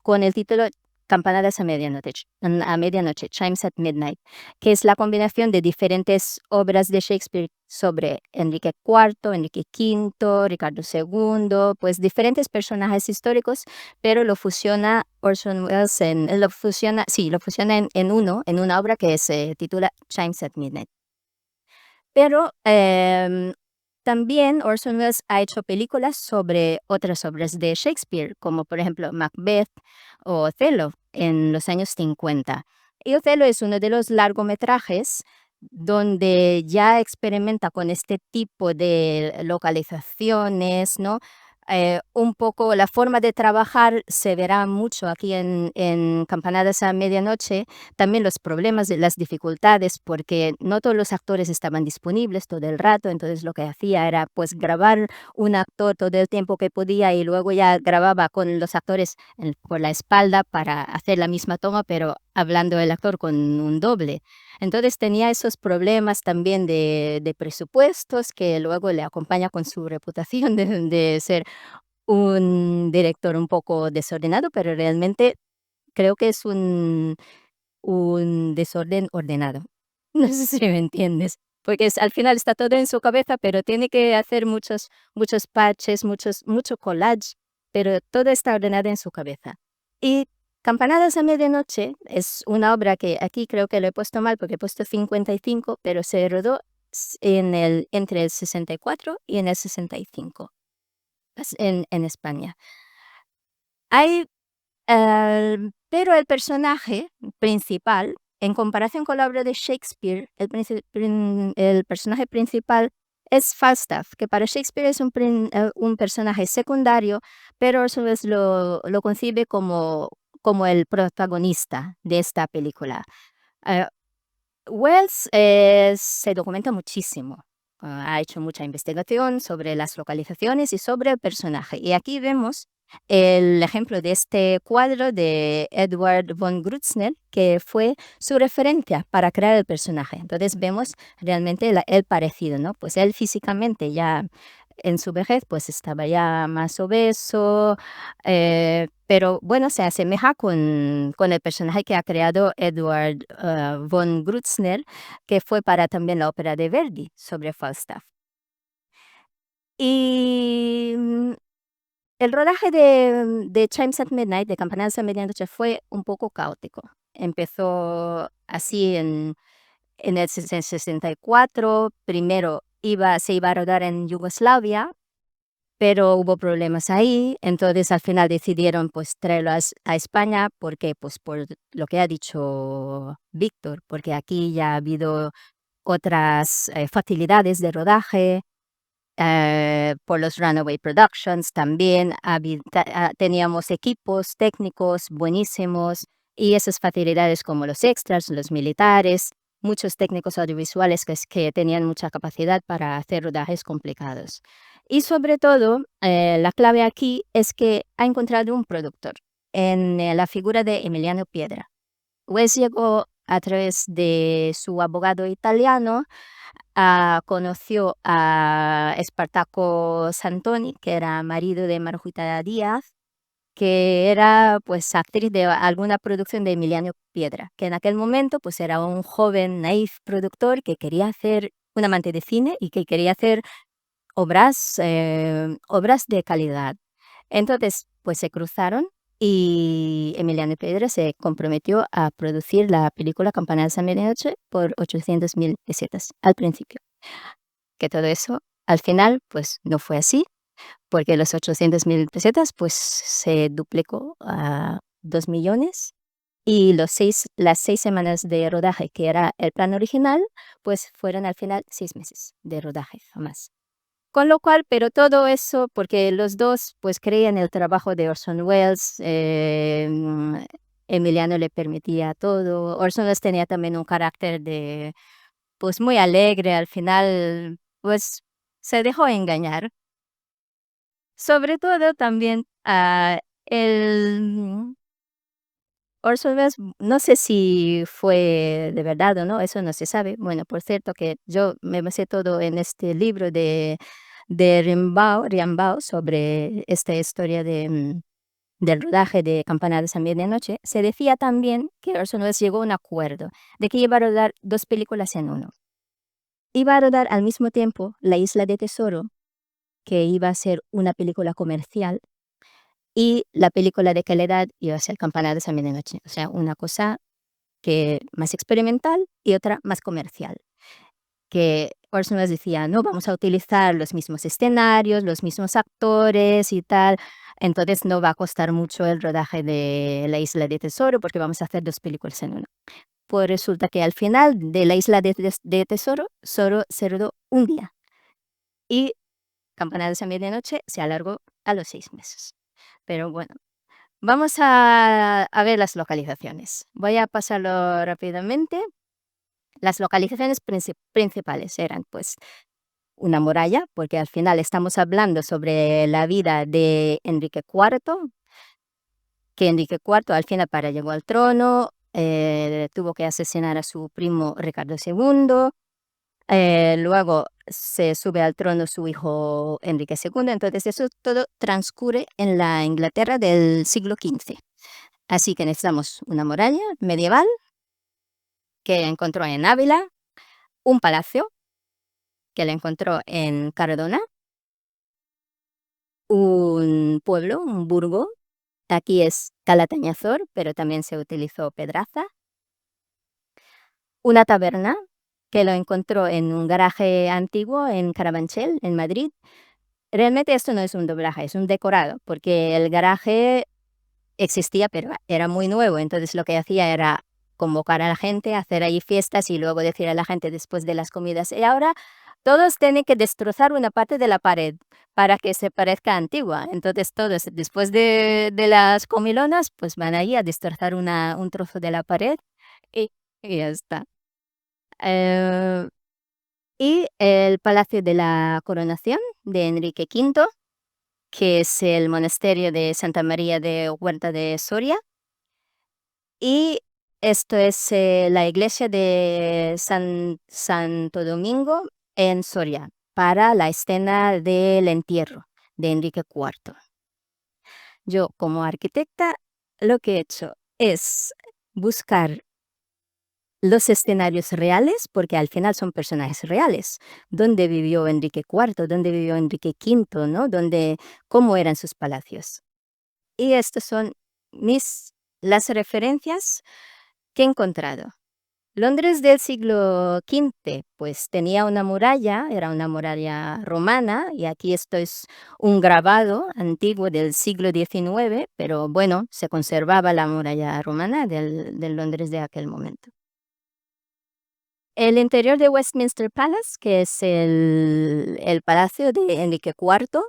con el título Campanadas a medianoche, Chimes at Midnight, que es la combinación de diferentes obras de Shakespeare sobre Enrique IV, Enrique V, Ricardo II, pues diferentes personajes históricos, pero lo fusiona Orson Welles lo fusiona en una obra que se titula Chimes at Midnight. Pero también Orson Welles ha hecho películas sobre otras obras de Shakespeare, como por ejemplo Macbeth o Othello en los años 50. Y Othello es uno de los largometrajes donde ya experimenta con este tipo de localizaciones, ¿no? Un poco la forma de trabajar se verá mucho aquí en Campanadas a medianoche, también los problemas, las dificultades, porque no todos los actores estaban disponibles todo el rato, entonces lo que hacía era pues grabar un actor todo el tiempo que podía y luego ya grababa con los actores por la espalda para hacer la misma toma, pero hablando el actor con un doble. Entonces tenía esos problemas también de presupuestos que luego le acompaña con su reputación de ser un director un poco desordenado, pero realmente creo que es un desorden ordenado. No sé si me entiendes, porque al final está todo en su cabeza, pero tiene que hacer muchos patches, mucho collage, pero todo está ordenado en su cabeza. Y Campanadas a medianoche es una obra que aquí creo que lo he puesto mal porque he puesto 55, pero se rodó entre el 64 y en el 65 en España. Hay, pero el personaje principal, en comparación con la obra de Shakespeare, el personaje principal es Falstaff, que para Shakespeare es un personaje secundario, pero Orson Welles lo concibe como el protagonista de esta película. Eh, Wells se documenta muchísimo. Ha hecho mucha investigación sobre las localizaciones y sobre el personaje. Y aquí vemos el ejemplo de este cuadro de Edward von Grützner, que fue su referencia para crear el personaje. Entonces vemos realmente el parecido, ¿no? Pues él físicamente ya en su vejez pues estaba ya más obeso, pero bueno, se asemeja con el personaje que ha creado Edward von Grützner, que fue para también la ópera de Verdi sobre Falstaff. Y el rodaje de Chimes at Midnight, de Campanadas a Medianoche, fue un poco caótico. Empezó así en el 64, primero se iba a rodar en Yugoslavia, pero hubo problemas ahí, entonces al final decidieron pues traerlo a España, porque pues por lo que ha dicho Víctor, porque aquí ya ha habido otras facilidades de rodaje, por los Runaway Productions también teníamos equipos técnicos buenísimos y esas facilidades como los extras, los militares, muchos técnicos audiovisuales que tenían mucha capacidad para hacer rodajes complicados. Y sobre todo, la clave aquí es que ha encontrado un productor en la figura de Emiliano Piedra. Wes llegó a través de su abogado italiano, conoció a Espartaco Santoni, que era marido de Marjuita Díaz, que era pues actriz de alguna producción de Emiliano Piedra, que en aquel momento pues era un joven naif productor que quería hacer, un amante de cine y que quería hacer obras de calidad. Entonces pues se cruzaron y Emiliano Piedra se comprometió a producir la película Campanadas a Medianoche por 800.000 pesetas al principio. Que todo eso al final pues no fue así, porque los 800.000 pesetas pues se duplicó a 2 millones y las 6 semanas de rodaje, que era el plan original, pues fueron al final 6 meses de rodaje, jamás. Con lo cual, pero todo eso, porque los dos pues creían el trabajo de Orson Welles, Emiliano le permitía todo. Orson Welles tenía también un carácter pues muy alegre, al final pues se dejó engañar. Sobre todo también el Orson Welles, no sé si fue de verdad o no, eso no se sabe. Bueno, por cierto que yo me basé todo en este libro de Rimbaud sobre esta historia del rodaje de Campanadas a Medianoche. Se decía también que Orson Welles llegó a un acuerdo de que iba a rodar 2 películas en uno. Iba a rodar al mismo tiempo La Isla de Tesoro, que iba a ser una película comercial, y la película de calidad iba a ser Campanadas a Medianoche. O sea, una cosa que más experimental y otra más comercial. Que Orson Welles decía, no, vamos a utilizar los mismos escenarios, los mismos actores y tal, entonces no va a costar mucho el rodaje de La Isla de Tesoro porque vamos a hacer 2 películas en una. Pues resulta que al final de La Isla de Tesoro solo se rodó un día y Campanadas a Medianoche se alargó a los 6 meses. Pero bueno, vamos a ver las localizaciones. Voy a pasarlo rápidamente. Las localizaciones principales eran pues una muralla, porque al final estamos hablando sobre la vida de Enrique IV, que Enrique IV al final para llegó al trono, tuvo que asesinar a su primo Ricardo II, luego se sube al trono su hijo Enrique II, entonces eso todo transcurre en la Inglaterra del siglo XV. Así que necesitamos una muralla medieval que encontró en Ávila, un palacio que le encontró en Cardona, un pueblo, un burgo aquí es Calatañazor, pero también se utilizó Pedraza. Una taberna que lo encontró en un garaje antiguo en Carabanchel, en Madrid. Realmente esto no es un doblaje, es un decorado, porque el garaje existía, pero era muy nuevo, entonces lo que hacía era convocar a la gente, hacer ahí fiestas y luego decir a la gente después de las comidas, y ahora todos tienen que destrozar una parte de la pared para que se parezca antigua. Entonces todos después de las comilonas, pues van ahí a destrozar un trozo de la pared y, y ya está. Eh, y el Palacio de la Coronación de Enrique V, que es el monasterio de Santa María de Huerta de Soria. Y esto es la iglesia de Santo Domingo en Soria, para la escena del entierro de Enrique IV. Yo, como arquitecta, lo que he hecho es buscar los escenarios reales, porque al final son personajes reales. ¿Dónde vivió Enrique IV? ¿Dónde vivió Enrique V? ¿No? ¿Cómo eran sus palacios? Y estas son las referencias que he encontrado. Londres del siglo XV, pues tenía una muralla, era una muralla romana, y aquí esto es un grabado antiguo del siglo XIX, pero bueno, se conservaba la muralla romana del Londres de aquel momento. El interior de Westminster Palace, que es el palacio de Enrique IV,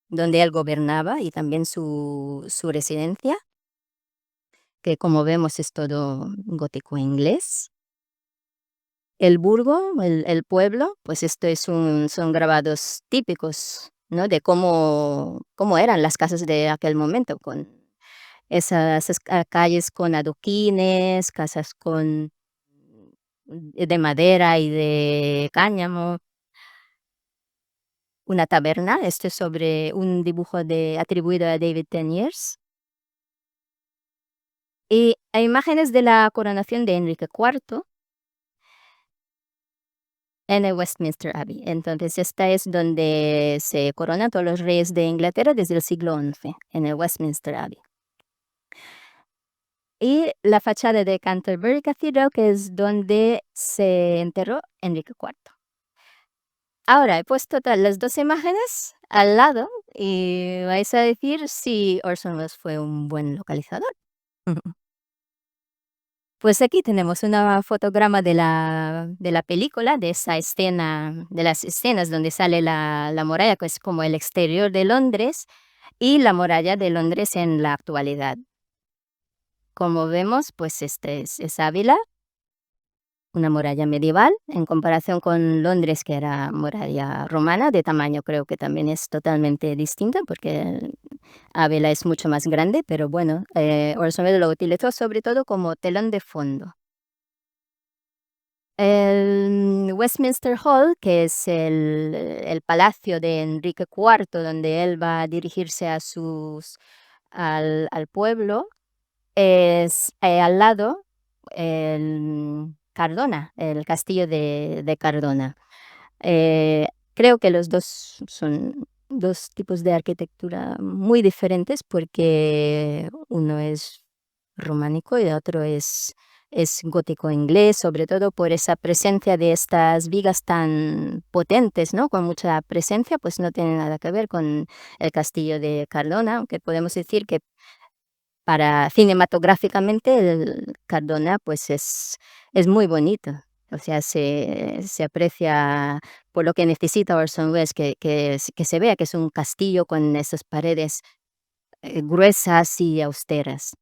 donde él gobernaba, y también su residencia, que como vemos es todo gótico inglés. El burgo, el pueblo, pues esto son grabados típicos, ¿no? De cómo eran las casas de aquel momento, con esas calles con adoquines, casas de madera y de cáñamo. Una taberna, esto es sobre un dibujo atribuido a David Teniers. Y hay imágenes de la coronación de Enrique IV en el Westminster Abbey. Entonces, esta es donde se coronan todos los reyes de Inglaterra desde el siglo XI, en el Westminster Abbey. Y la fachada de Canterbury Cathedral, que es donde se enterró Enrique IV. Ahora he puesto las dos imágenes al lado y vais a decir si Orson Welles fue un buen localizador. Pues aquí tenemos una fotograma de la película, de esa escena, de las escenas donde sale la muralla, que es como el exterior de Londres, y la muralla de Londres en la actualidad. Como vemos, pues este es Ávila, una muralla medieval, en comparación con Londres, que era muralla romana, de tamaño creo que también es totalmente distinta, porque Ávila es mucho más grande, pero bueno, Orson Welles lo utilizó sobre todo como telón de fondo. El Westminster Hall, que es el palacio de Enrique IV, donde él va a dirigirse al pueblo, es al lado el Cardona, el castillo de Cardona. Creo que los dos son dos tipos de arquitectura muy diferentes, porque uno es románico y el otro es gótico inglés, sobre todo por esa presencia de estas vigas tan potentes, ¿no? Con mucha presencia, pues no tiene nada que ver con el castillo de Cardona, aunque podemos decir que cinematográficamente el Cardona pues es muy bonito. O sea, se aprecia por lo que necesita Orson Welles, que se vea que es un castillo con esas paredes gruesas y austeras.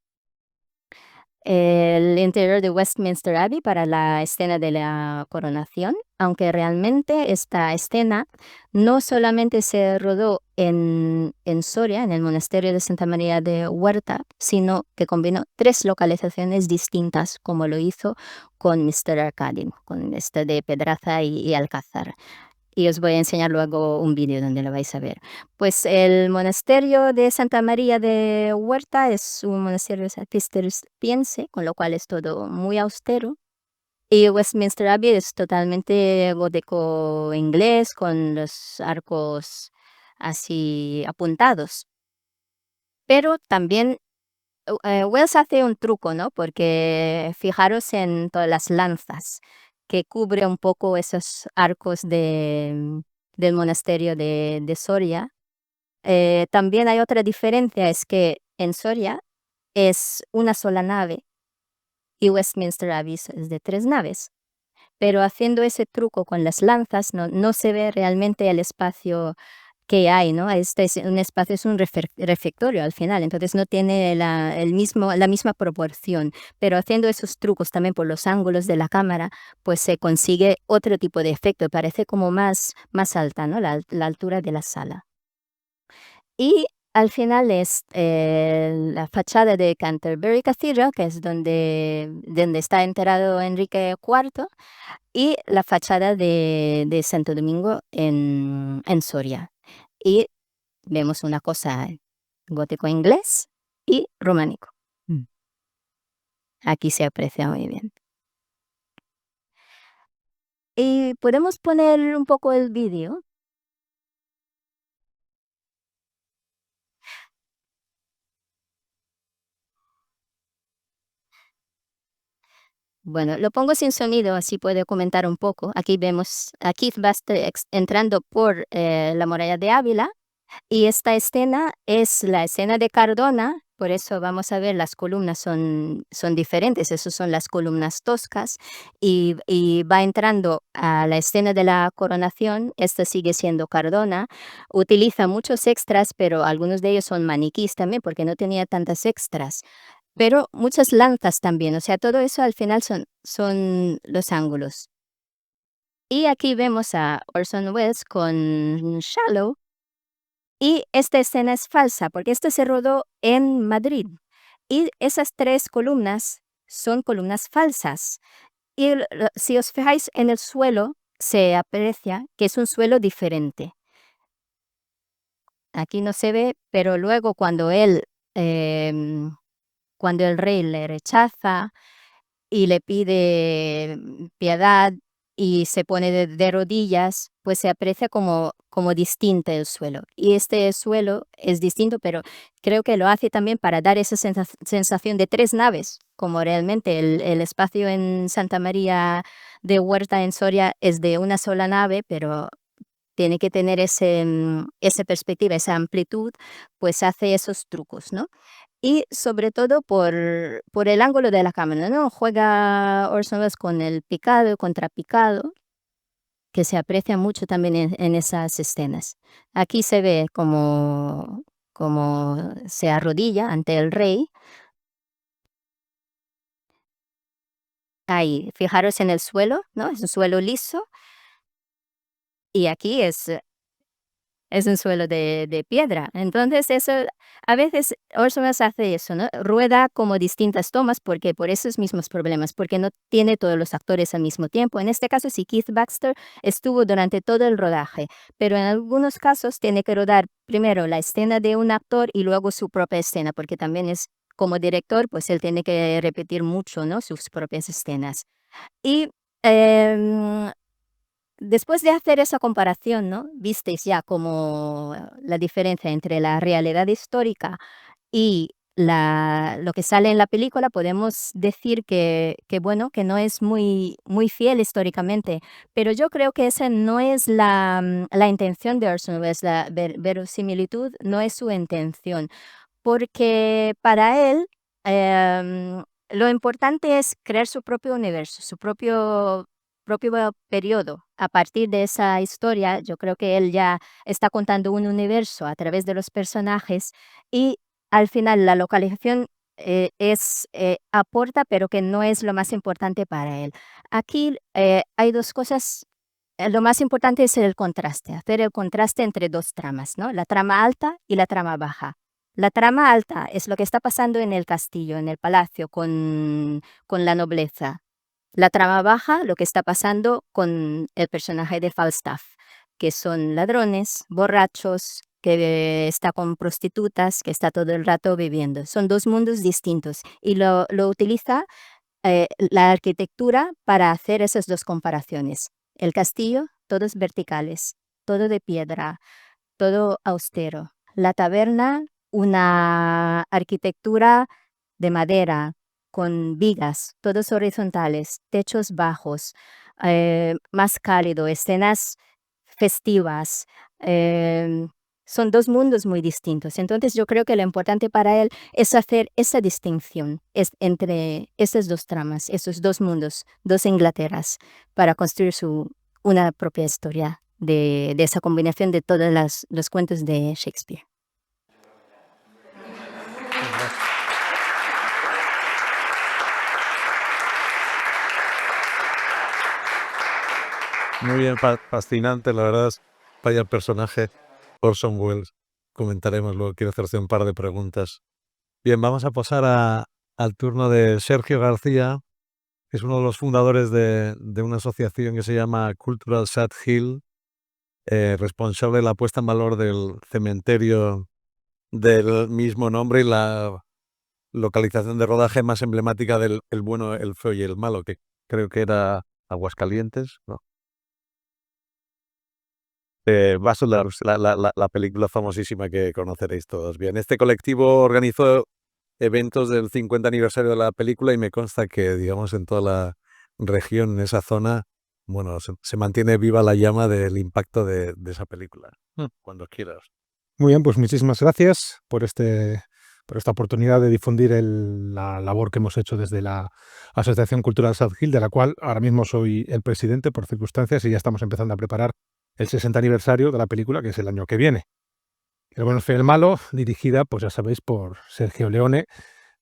El interior de Westminster Abbey para la escena de la coronación, aunque realmente esta escena no solamente se rodó en Soria, en el monasterio de Santa María de Huerta, sino que combinó 3 localizaciones distintas, como lo hizo con Mr. Arcadine, con este de Pedraza y Alcázar. Y os voy a enseñar luego un vídeo donde lo vais a ver. Pues el monasterio de Santa María de Huerta es un monasterio cisterciense, con lo cual es todo muy austero. Y Westminster Abbey es totalmente gótico inglés, con los arcos así apuntados. Pero también Wells hace un truco, ¿no? Porque fijaros en todas las lanzas que cubre un poco esos arcos del monasterio de Soria. También hay otra diferencia, es que en Soria es una sola nave y Westminster Abbey es de 3 naves. Pero haciendo ese truco con las lanzas no se ve realmente el espacio que hay, ¿no? Este es un espacio, es un refectorio al final, entonces no tiene la misma proporción, pero haciendo esos trucos también por los ángulos de la cámara, pues se consigue otro tipo de efecto, parece como más alta, ¿no? La altura de la sala. Y al final es la fachada de Canterbury Cathedral, que es donde está enterrado Enrique IV, y la fachada de Santo Domingo en Soria. Y vemos una cosa gótico inglés y románico. Mm. Aquí se aprecia muy bien. Y podemos poner un poco el vídeo. Bueno, lo pongo sin sonido, así puedo comentar un poco. Aquí vemos a Keith Baxter entrando por la muralla de Ávila. Y esta escena es la escena de Cardona, por eso vamos a ver las columnas son diferentes, esas son las columnas toscas, y va entrando a la escena de la coronación, esta sigue siendo Cardona, utiliza muchos extras, pero algunos de ellos son maniquís también, porque no tenía tantas extras, pero muchas lanzas también, o sea, todo eso al final son los ángulos. Y aquí vemos a Orson Welles con Shallow. Y esta escena es falsa, porque esto se rodó en Madrid. Y esas 3 columnas son columnas falsas. Y si os fijáis en el suelo, se aprecia que es un suelo diferente. Aquí no se ve, pero luego cuando cuando el rey le rechaza y le pide piedad y se pone de rodillas, pues se aprecia como distinto el suelo. Y este suelo es distinto, pero creo que lo hace también para dar esa sensación de 3 naves, como realmente el espacio en Santa María de Huerta en Soria es de una sola nave, pero tiene que tener esa perspectiva, esa amplitud, pues hace esos trucos, ¿no? Y sobre todo por el ángulo de la cámara, ¿no? Juega Orson Welles con el picado y contrapicado, que se aprecia mucho también en esas escenas. Aquí se ve como se arrodilla ante el rey. Ahí, fijaros en el suelo, ¿no? Es un suelo liso, y aquí es un suelo de piedra. Entonces, eso, a veces Orson Welles hace eso, ¿no? Rueda como distintas tomas porque por esos mismos problemas, porque no tiene todos los actores al mismo tiempo. En este caso, sí, Keith Baxter estuvo durante todo el rodaje, pero en algunos casos tiene que rodar primero la escena de un actor y luego su propia escena, porque también es como director, pues él tiene que repetir mucho, ¿no? Sus propias escenas. Y después de hacer esa comparación, ¿no? Visteis ya como la diferencia entre la realidad histórica y lo que sale en la película, podemos decir que bueno, que no es muy fiel históricamente, pero yo creo que esa no es la intención de Orson Welles, la verosimilitud no es su intención, porque para él, lo importante es crear su propio universo, su propio periodo. A partir de esa historia, yo creo que él ya está contando un universo a través de los personajes y al final la localización, aporta, pero que no es lo más importante para él. Aquí, hay 2 cosas, lo más importante es el contraste, hacer el contraste entre 2 tramas, ¿no? La trama alta y la trama baja. La trama alta es lo que está pasando en el castillo, en el palacio, con la nobleza. La trama baja, lo que está pasando con el personaje de Falstaff, que son ladrones, borrachos, que está con prostitutas, que está todo el rato bebiendo. Son 2 mundos distintos y lo utiliza la arquitectura para hacer esas 2 comparaciones. El castillo, todos verticales, todo de piedra, todo austero. La taberna, una arquitectura de madera, con vigas, todos horizontales, techos bajos, más cálido, escenas festivas. Son dos mundos muy distintos. Entonces yo creo que lo importante para él es hacer esa distinción entre esas dos tramas, esos dos mundos, dos Inglaterras, para construir una propia historia de esa combinación de todos los cuentos de Shakespeare. Muy bien, fascinante, la verdad. Vaya personaje, Orson Welles. Comentaremos luego, quiero hacerte un par de preguntas. Bien, vamos a pasar al turno de Sergio García, que es uno de los fundadores de una asociación que se llama Cultural Sad Hill, responsable de la puesta en valor del cementerio del mismo nombre y la localización de rodaje más emblemática del El bueno, el feo y el malo, que creo que era Aguascalientes, ¿no? Basildar, la película famosísima que conoceréis todos bien. Este colectivo organizó eventos del 50 aniversario de la película y me consta que, digamos, en toda la región, en esa zona, bueno, se mantiene viva la llama del impacto de esa película. Cuando quieras. Muy bien, pues muchísimas gracias por esta oportunidad de difundir la labor que hemos hecho desde la Asociación Cultural South Hill, de la cual ahora mismo soy el presidente por circunstancias y ya estamos empezando a preparar el 60 aniversario de la película, que es el año que viene. El bueno, el feo y el malo, dirigida, pues ya sabéis, por Sergio Leone,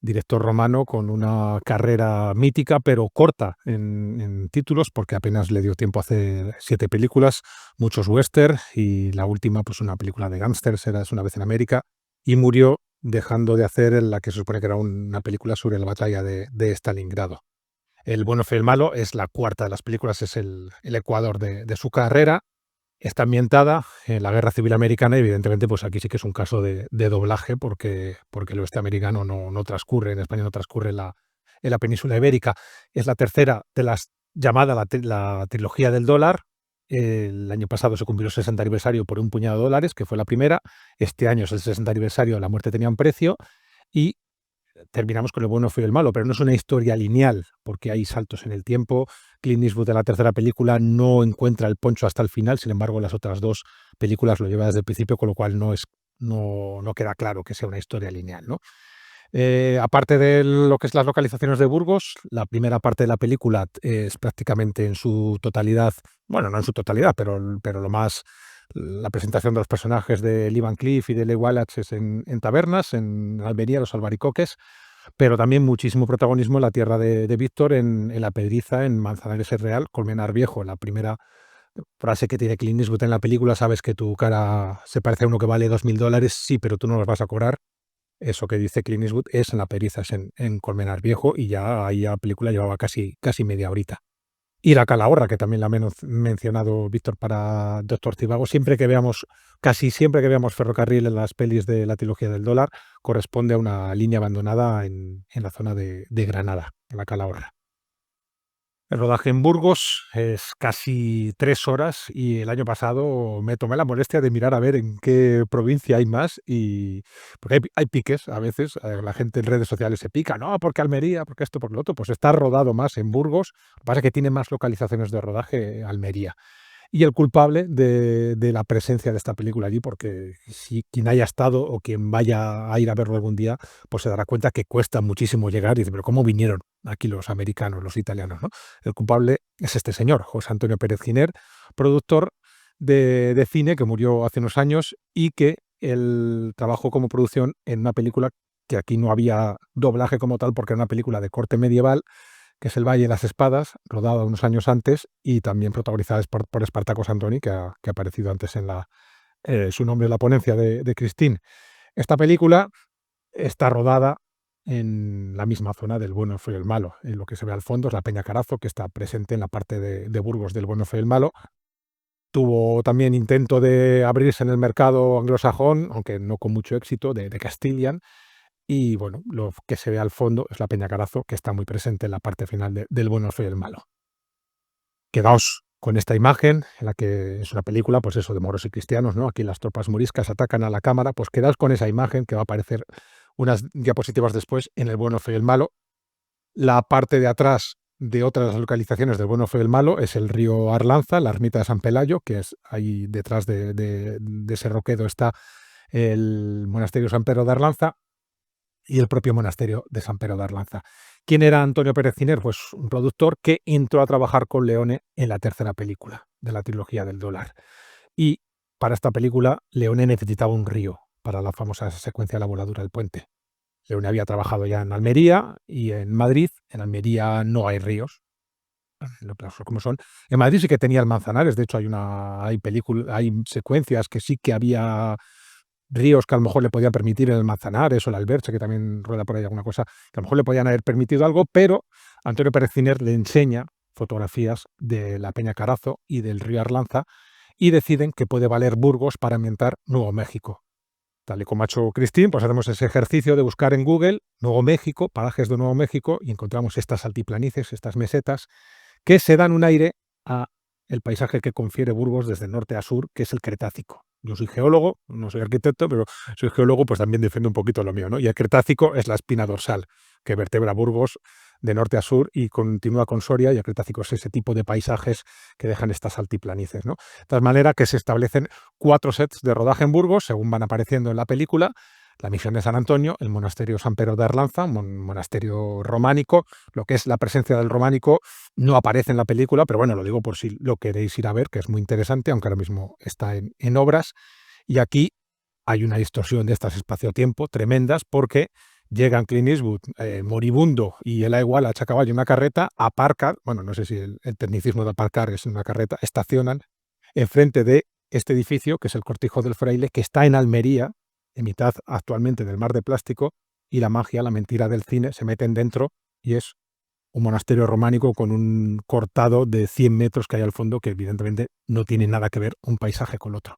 director romano con una carrera mítica, pero corta en títulos, porque apenas le dio tiempo a hacer 7 películas, muchos western, y la última, pues una película de gángsters, era Es una vez en América, y murió dejando de hacer la que se supone que era una película sobre la batalla de Stalingrado. El bueno, feo y el malo es la cuarta de las películas, es el ecuador de su carrera. Está ambientada en la Guerra Civil Americana y evidentemente pues aquí sí que es un caso de doblaje porque el oeste americano no transcurre, en España no transcurre en la península ibérica. Es la tercera de las llamada la trilogía del dólar. El año pasado se cumplió el 60 aniversario por un puñado de dólares, que fue la primera. Este año es el 60 aniversario, La muerte tenía un precio, y terminamos con El bueno, feo y el malo, pero no es una historia lineal, porque hay saltos en el tiempo. Clint Eastwood de la tercera película no encuentra el poncho hasta el final, sin embargo las otras dos películas lo lleva desde el principio, con lo cual no queda claro que sea una historia lineal, ¿no? Aparte de lo que es las localizaciones de Burgos, la primera parte de la película es prácticamente en su totalidad, bueno, no en su totalidad, pero lo más, la presentación de los personajes de Lee Van Cleef y de Leigh Wallach es en tabernas, en Almería, los albaricoques, pero también muchísimo protagonismo en la tierra de Víctor, en La Pedriza, en Manzanares el Real, Colmenar Viejo. La primera frase que tiene Clint Eastwood en la película: sabes que tu cara se parece a uno que vale $2.000, sí, pero tú no los vas a cobrar. Eso que dice Clint Eastwood es en La Pedriza, es en Colmenar Viejo, y ya ahí la película llevaba casi media horita. Y la Calahorra, que también la ha mencionado Víctor para Doctor Civago. Casi siempre que veamos ferrocarril en las pelis de la trilogía del dólar, corresponde a una línea abandonada en la zona de Granada, en la Calahorra. El rodaje en Burgos es casi 3 horas, y el año pasado me tomé la molestia de mirar a ver en qué provincia hay más, porque hay piques a veces. La gente en redes sociales se pica, no, porque Almería, porque esto, porque lo otro. Pues está rodado más en Burgos. Lo que pasa es que tiene más localizaciones de rodaje Almería. Y el culpable de la presencia de esta película allí, porque si quien haya estado o quien vaya a ir a verlo algún día, pues se dará cuenta que cuesta muchísimo llegar y dice, pero ¿cómo vinieron aquí los americanos, los italianos, ¿no? El culpable es este señor, José Antonio Pérez Giner, productor de cine, que murió hace unos años y que él trabajó como producción en una película que aquí no había doblaje como tal, porque era una película de corte medieval, que es El Valle de las Espadas, rodada unos años antes y también protagonizada por Espartaco Santoni, que ha aparecido antes en su nombre en la ponencia de Christine. Esta película está rodada en la misma zona del bueno, el feo y el malo. En lo que se ve al fondo es la Peña Carazo, que está presente en la parte de Burgos del bueno, el feo y el malo. Tuvo también intento de abrirse en el mercado anglosajón, aunque no con mucho éxito, de Castilian. Y bueno, lo que se ve al fondo es la Peña Carazo, que está muy presente en la parte final del bueno, el feo y el malo. Quedaos con esta imagen, en la que es una película, pues eso, de moros y cristianos, ¿no? Aquí las tropas moriscas atacan a la cámara, pues quedaos con esa imagen, que va a parecer unas diapositivas después, en El bueno, feo y el malo. La parte de atrás de otras localizaciones del bueno, feo y el malo es el río Arlanza, la ermita de San Pelayo, que es ahí detrás de ese roquedo está el monasterio San Pedro de Arlanza y el propio monasterio de San Pedro de Arlanza. ¿Quién era Antonio Pérez Giner? Pues un productor que entró a trabajar con Leone en la tercera película de la trilogía del dólar. Y para esta película, Leone necesitaba un río para la famosa secuencia de la voladura del puente. Leone había trabajado ya en Almería y en Madrid. En Almería no hay ríos, los plazos como son. En Madrid sí que tenía el Manzanares. De hecho, hay secuencias que sí que había ríos que a lo mejor le podían permitir el Manzanares o el Alberche, que también rueda por ahí alguna cosa, que a lo mejor le podían haber permitido algo, pero Antonio Pérez Giner le enseña fotografías de la Peña Carazo y del río Arlanza y deciden que puede valer Burgos para ambientar Nuevo México. Tal y como ha hecho Cristín, pues hacemos ese ejercicio de buscar en Google Nuevo México, parajes de Nuevo México, y encontramos estas altiplanicies, estas mesetas, que se dan un aire a el paisaje que confiere Burgos desde norte a sur, que es el Cretácico. Yo soy geólogo, no soy arquitecto, pero soy geólogo, pues también defiendo un poquito lo mío, ¿no? Y el Cretácico es la espina dorsal que vertebra Burgos de norte a sur y continúa con Soria, y el Cretácico es ese tipo de paisajes que dejan estas altiplanicies, ¿no? De tal manera que se establecen 4 sets de rodaje en Burgos, según van apareciendo en la película. La misión de San Antonio, el monasterio San Pedro de Arlanza, un monasterio románico. Lo que es la presencia del románico no aparece en la película, pero bueno, lo digo por si lo queréis ir a ver, que es muy interesante, aunque ahora mismo está en obras. Y aquí hay una distorsión de estas espacio-tiempo tremendas, porque llegan Clint Eastwood, moribundo, y él igual hacha a caballo una carreta, aparca, bueno, no sé si el tecnicismo de aparcar es una carreta, estacionan enfrente de este edificio, que es el Cortijo del Fraile, que está en Almería, en mitad actualmente del mar de plástico, y la magia, la mentira del cine se meten dentro y es un monasterio románico con un cortado de 100 metros que hay al fondo, que evidentemente no tiene nada que ver un paisaje con otro.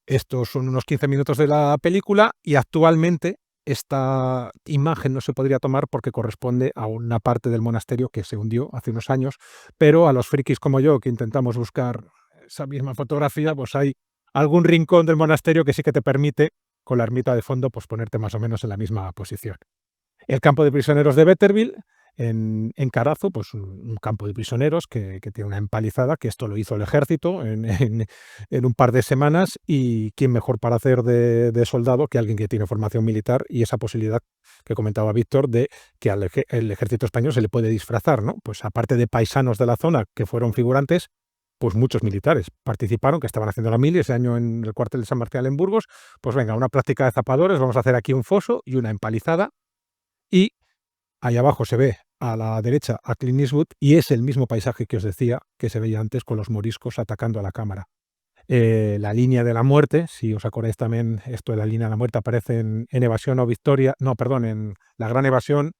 Estos son unos 15 minutos de la película y actualmente esta imagen no se podría tomar porque corresponde a una parte del monasterio que se hundió hace unos años, pero a los frikis como yo que intentamos buscar esa misma fotografía, pues hay algún rincón del monasterio que sí que te permite, con la ermita de fondo, pues ponerte más o menos en la misma posición. El campo de prisioneros de Betterville, en Carazo, pues un campo de prisioneros que tiene una empalizada, que esto lo hizo el ejército en un par de semanas, y quién mejor para hacer de soldado que alguien que tiene formación militar y esa posibilidad que comentaba Víctor de que al el ejército español se le puede disfrazar, ¿no? Pues aparte de paisanos de la zona que fueron figurantes, pues muchos militares participaron, que estaban haciendo la mili ese año en el cuartel de San Marcial en Burgos. Pues venga, una práctica de zapadores, vamos a hacer aquí un foso y una empalizada, y ahí abajo se ve a la derecha a Clint Eastwood y es el mismo paisaje que os decía que se veía antes con los moriscos atacando a la cámara. La línea de la muerte, si os acordáis también, esto de la línea de la muerte aparece en Evasión o Victoria, no, perdón, en La Gran Evasión,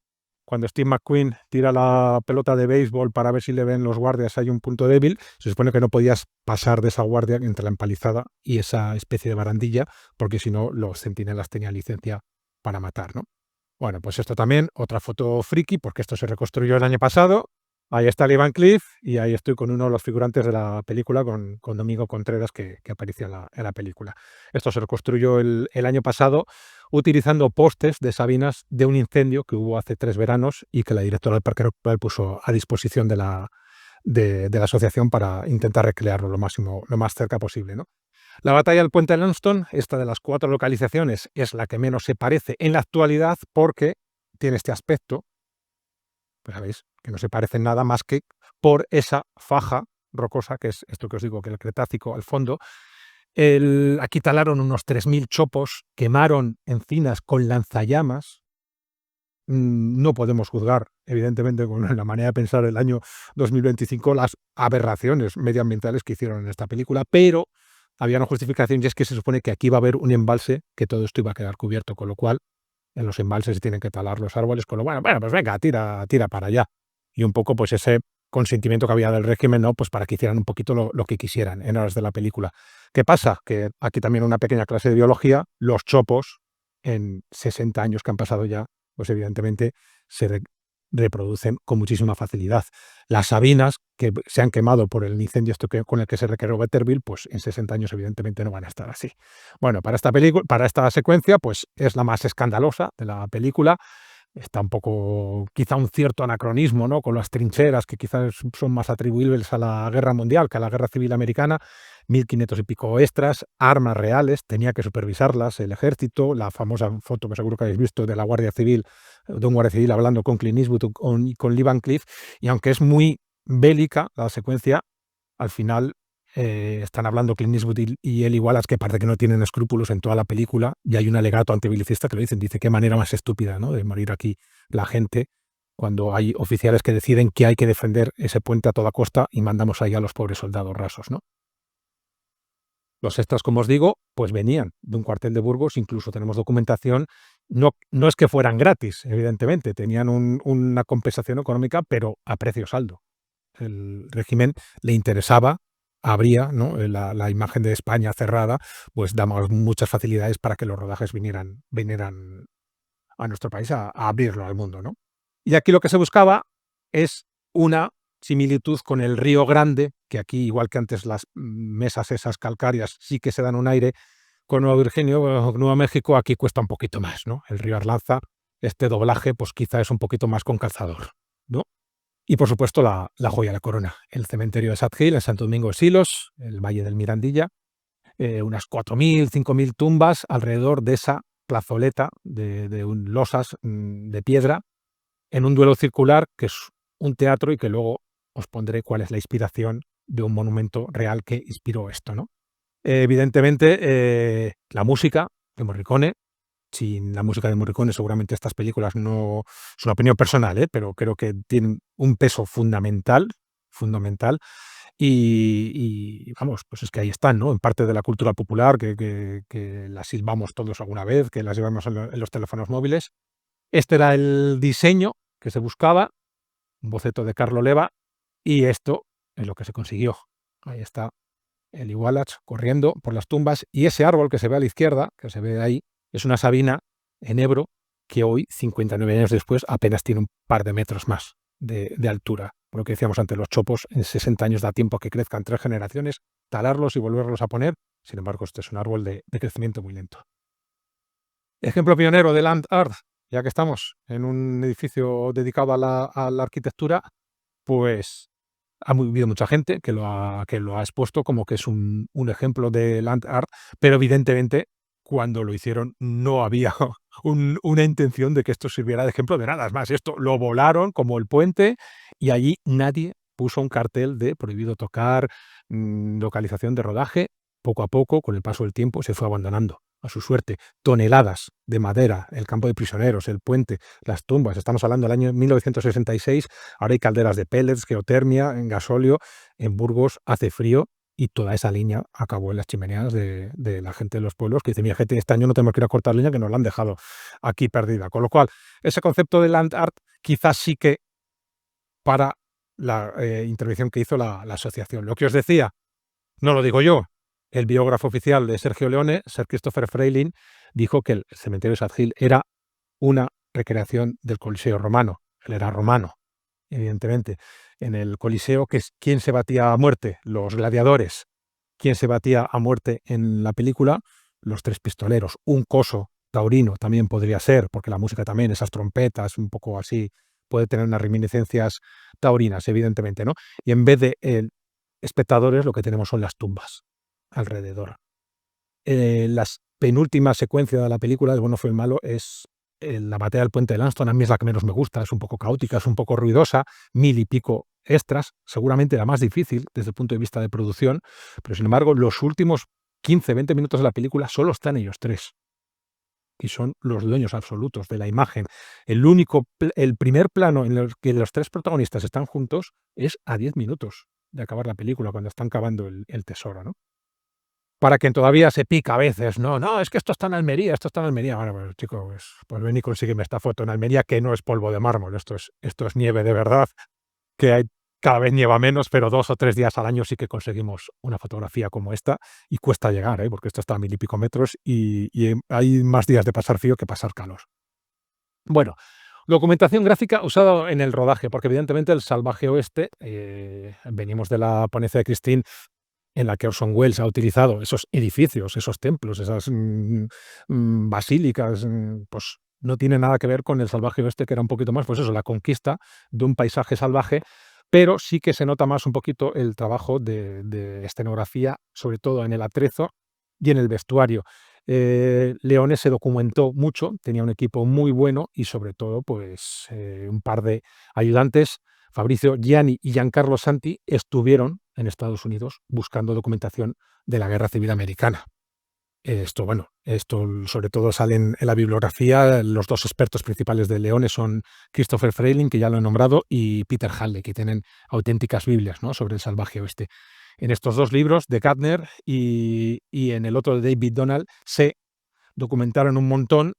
cuando Steve McQueen tira la pelota de béisbol para ver si le ven los guardias, hay un punto débil, se supone que no podías pasar de esa guardia entre la empalizada y esa especie de barandilla, porque si no los centinelas tenían licencia para matar, ¿no? Bueno, pues esto también, otra foto friki, porque esto se reconstruyó el año pasado. Ahí está Lee Van Cleef y ahí estoy con uno de los figurantes de la película, con Domingo Contreras, que apareció en la película. Esto se reconstruyó el año pasado utilizando postes de sabinas de un incendio que hubo hace 3 veranos y que la directora del Parque Natural puso a disposición de la asociación para intentar recrearlo lo más cerca posible, ¿no? La batalla del Puente de Lonston, esta de las 4 localizaciones, es la que menos se parece en la actualidad porque tiene este aspecto, pues sabéis, que no se parece en nada más que por esa faja rocosa, que es esto que os digo, que el Cretácico al fondo. Aquí talaron unos 3.000 chopos, quemaron encinas con lanzallamas. No podemos juzgar, evidentemente, con la manera de pensar el año 2025 las aberraciones medioambientales que hicieron en esta película, pero había una justificación y es que se supone que aquí va a haber un embalse, que todo esto iba a quedar cubierto, con lo cual en los embalses se tienen que talar los árboles, con lo bueno, pues venga, tira para allá. Y un poco pues ese consentimiento que había del régimen, ¿no? Pues para que hicieran un poquito lo que quisieran en horas de la película. ¿Qué pasa? Que aquí también una pequeña clase de biología, los chopos en 60 años que han pasado ya, pues evidentemente se reproducen con muchísima facilidad. Las sabinas que se han quemado por el incendio con el que se recreó Betterville, pues en 60 años evidentemente no van a estar así. Bueno, para esta secuencia, pues es la más escandalosa de la película. Está un poco, quizá un cierto anacronismo, ¿no? Con las trincheras que quizás son más atribuibles a la Guerra Mundial que a la Guerra Civil Americana, 1500 y pico extras, armas reales, tenía que supervisarlas el ejército, la famosa foto que seguro que habéis visto de la Guardia Civil, de un guardia civil hablando con Clint Eastwood y con Lee Van Cleef, y aunque es muy bélica la secuencia, al final están hablando Clint Eastwood y Eli Wallace, que parece que no tienen escrúpulos en toda la película, y hay un alegato antibelicista que lo dice qué manera más estúpida, ¿no?, de morir aquí la gente cuando hay oficiales que deciden que hay que defender ese puente a toda costa y mandamos ahí a los pobres soldados rasos, ¿no? Los extras, como os digo, pues venían de un cuartel de Burgos, incluso tenemos documentación, no es que fueran gratis, evidentemente, tenían una compensación económica, pero a precio saldo. El régimen le interesaba, habría, ¿no?, la imagen de España cerrada, pues damos muchas facilidades para que los rodajes vinieran a nuestro país a abrirlo al mundo, ¿no? Y aquí lo que se buscaba es una similitud con el Río Grande, que aquí, igual que antes las mesas esas calcáreas sí que se dan un aire, con Nuevo Nuevo México, aquí cuesta un poquito más, ¿no? El río Arlanza, este doblaje, pues quizá es un poquito más con calzador, ¿no? Y por supuesto la joya de la corona, el cementerio de Sad Hill, en Santo Domingo de Silos, el Valle del Mirandilla, unas 4.000, 5.000 tumbas alrededor de esa plazoleta de losas de piedra, en un duelo circular que es un teatro y que luego os pondré cuál es la inspiración de un monumento real que inspiró esto, ¿no? Evidentemente, la música de Morricone. Sin la música de Morricone seguramente estas películas no... Es una opinión personal, pero creo que tienen un peso fundamental, y vamos, pues es que ahí están, ¿no? En parte de la cultura popular, que las silbamos todos alguna vez, que las llevamos en los teléfonos móviles. Este era el diseño que se buscaba, un boceto de Carlo Leva, y esto es lo que se consiguió. Ahí está Eli Wallach corriendo por las tumbas, y ese árbol que se ve a la izquierda, que se ve ahí, es una sabina en Ebro que hoy, 59 años después, apenas tiene un par de metros más de altura. Por lo que decíamos antes, los chopos en 60 años da tiempo a que crezcan 3 generaciones, talarlos y volverlos a poner. Sin embargo, este es un árbol de crecimiento muy lento. Ejemplo pionero de Land Art, ya que estamos en un edificio dedicado a la arquitectura, pues ha habido mucha gente que lo ha expuesto como que es un ejemplo de Land Art, pero evidentemente cuando lo hicieron no había una intención de que esto sirviera de ejemplo de nada. Es más, esto lo volaron como el puente y allí nadie puso un cartel de prohibido tocar, localización de rodaje. Poco a poco, con el paso del tiempo, se fue abandonando a su suerte. Toneladas de madera, el campo de prisioneros, el puente, las tumbas. Estamos hablando del año 1966. Ahora hay calderas de pellets, geotermia, en gasóleo. En Burgos hace frío y toda esa línea acabó en las chimeneas de la gente de los pueblos que dice, mira, gente, este año no tenemos que ir a cortar leña, que nos la han dejado aquí perdida. Con lo cual, ese concepto de land art quizás sí que para la intervención que hizo la asociación. Lo que os decía, no lo digo yo, el biógrafo oficial de Sergio Leone, Sir Christopher Freilin, dijo que el cementerio de Sad Hill era una recreación del Coliseo romano. Él era romano, evidentemente. En el Coliseo, ¿quién se batía a muerte? Los gladiadores. ¿Quién se batía a muerte en la película? Los 3 pistoleros. Un coso taurino también podría ser, porque la música también, esas trompetas, un poco así, puede tener unas reminiscencias taurinas, evidentemente, ¿no? Y en vez de espectadores, lo que tenemos son las tumbas alrededor. Las penúltima secuencia de la película, El bueno fue el malo, es la batalla del puente de Lanston. A mí es la que menos me gusta, es un poco caótica, es un poco ruidosa, 1000 y pico extras, seguramente la más difícil desde el punto de vista de producción, pero sin embargo los últimos 15-20 minutos de la película solo están ellos 3 y son los dueños absolutos de la imagen. El primer plano en el que los 3 protagonistas están juntos es a 10 minutos de acabar la película, cuando están cavando el tesoro, ¿no? Para quien todavía se pica a veces, no, es que esto está en Almería, Bueno, pues chico, pues ven y consígueme esta foto en Almería, que no es polvo de mármol, esto es nieve de verdad, que cada vez nieva menos, pero 2 o 3 días al año sí que conseguimos una fotografía como esta, y cuesta llegar, porque esto está a 1000 y pico metros y hay más días de pasar frío que pasar calor. Bueno, Documentación gráfica usada en el rodaje, porque evidentemente el salvaje oeste, venimos de la ponencia de Christine, en la que Orson Welles ha utilizado esos edificios, esos templos, esas basílicas, pues no tiene nada que ver con el salvaje oeste, que era un poquito más, pues eso, la conquista de un paisaje salvaje, pero sí que se nota más un poquito el trabajo de escenografía, sobre todo en el atrezo y en el vestuario. Leone se documentó mucho, tenía un equipo muy bueno y sobre todo pues un par de ayudantes. Fabrizio Gianni y Giancarlo Santi estuvieron en Estados Unidos buscando documentación de la Guerra Civil Americana. Esto, bueno, esto sobre todo sale en la bibliografía. Los dos expertos principales de Leone son Christopher Freiling, que ya lo he nombrado, y Peter Halley, que tienen auténticas Biblias, ¿no?, sobre el salvaje oeste. En estos dos libros, de Gardner y en el otro de David Donald, se documentaron un montón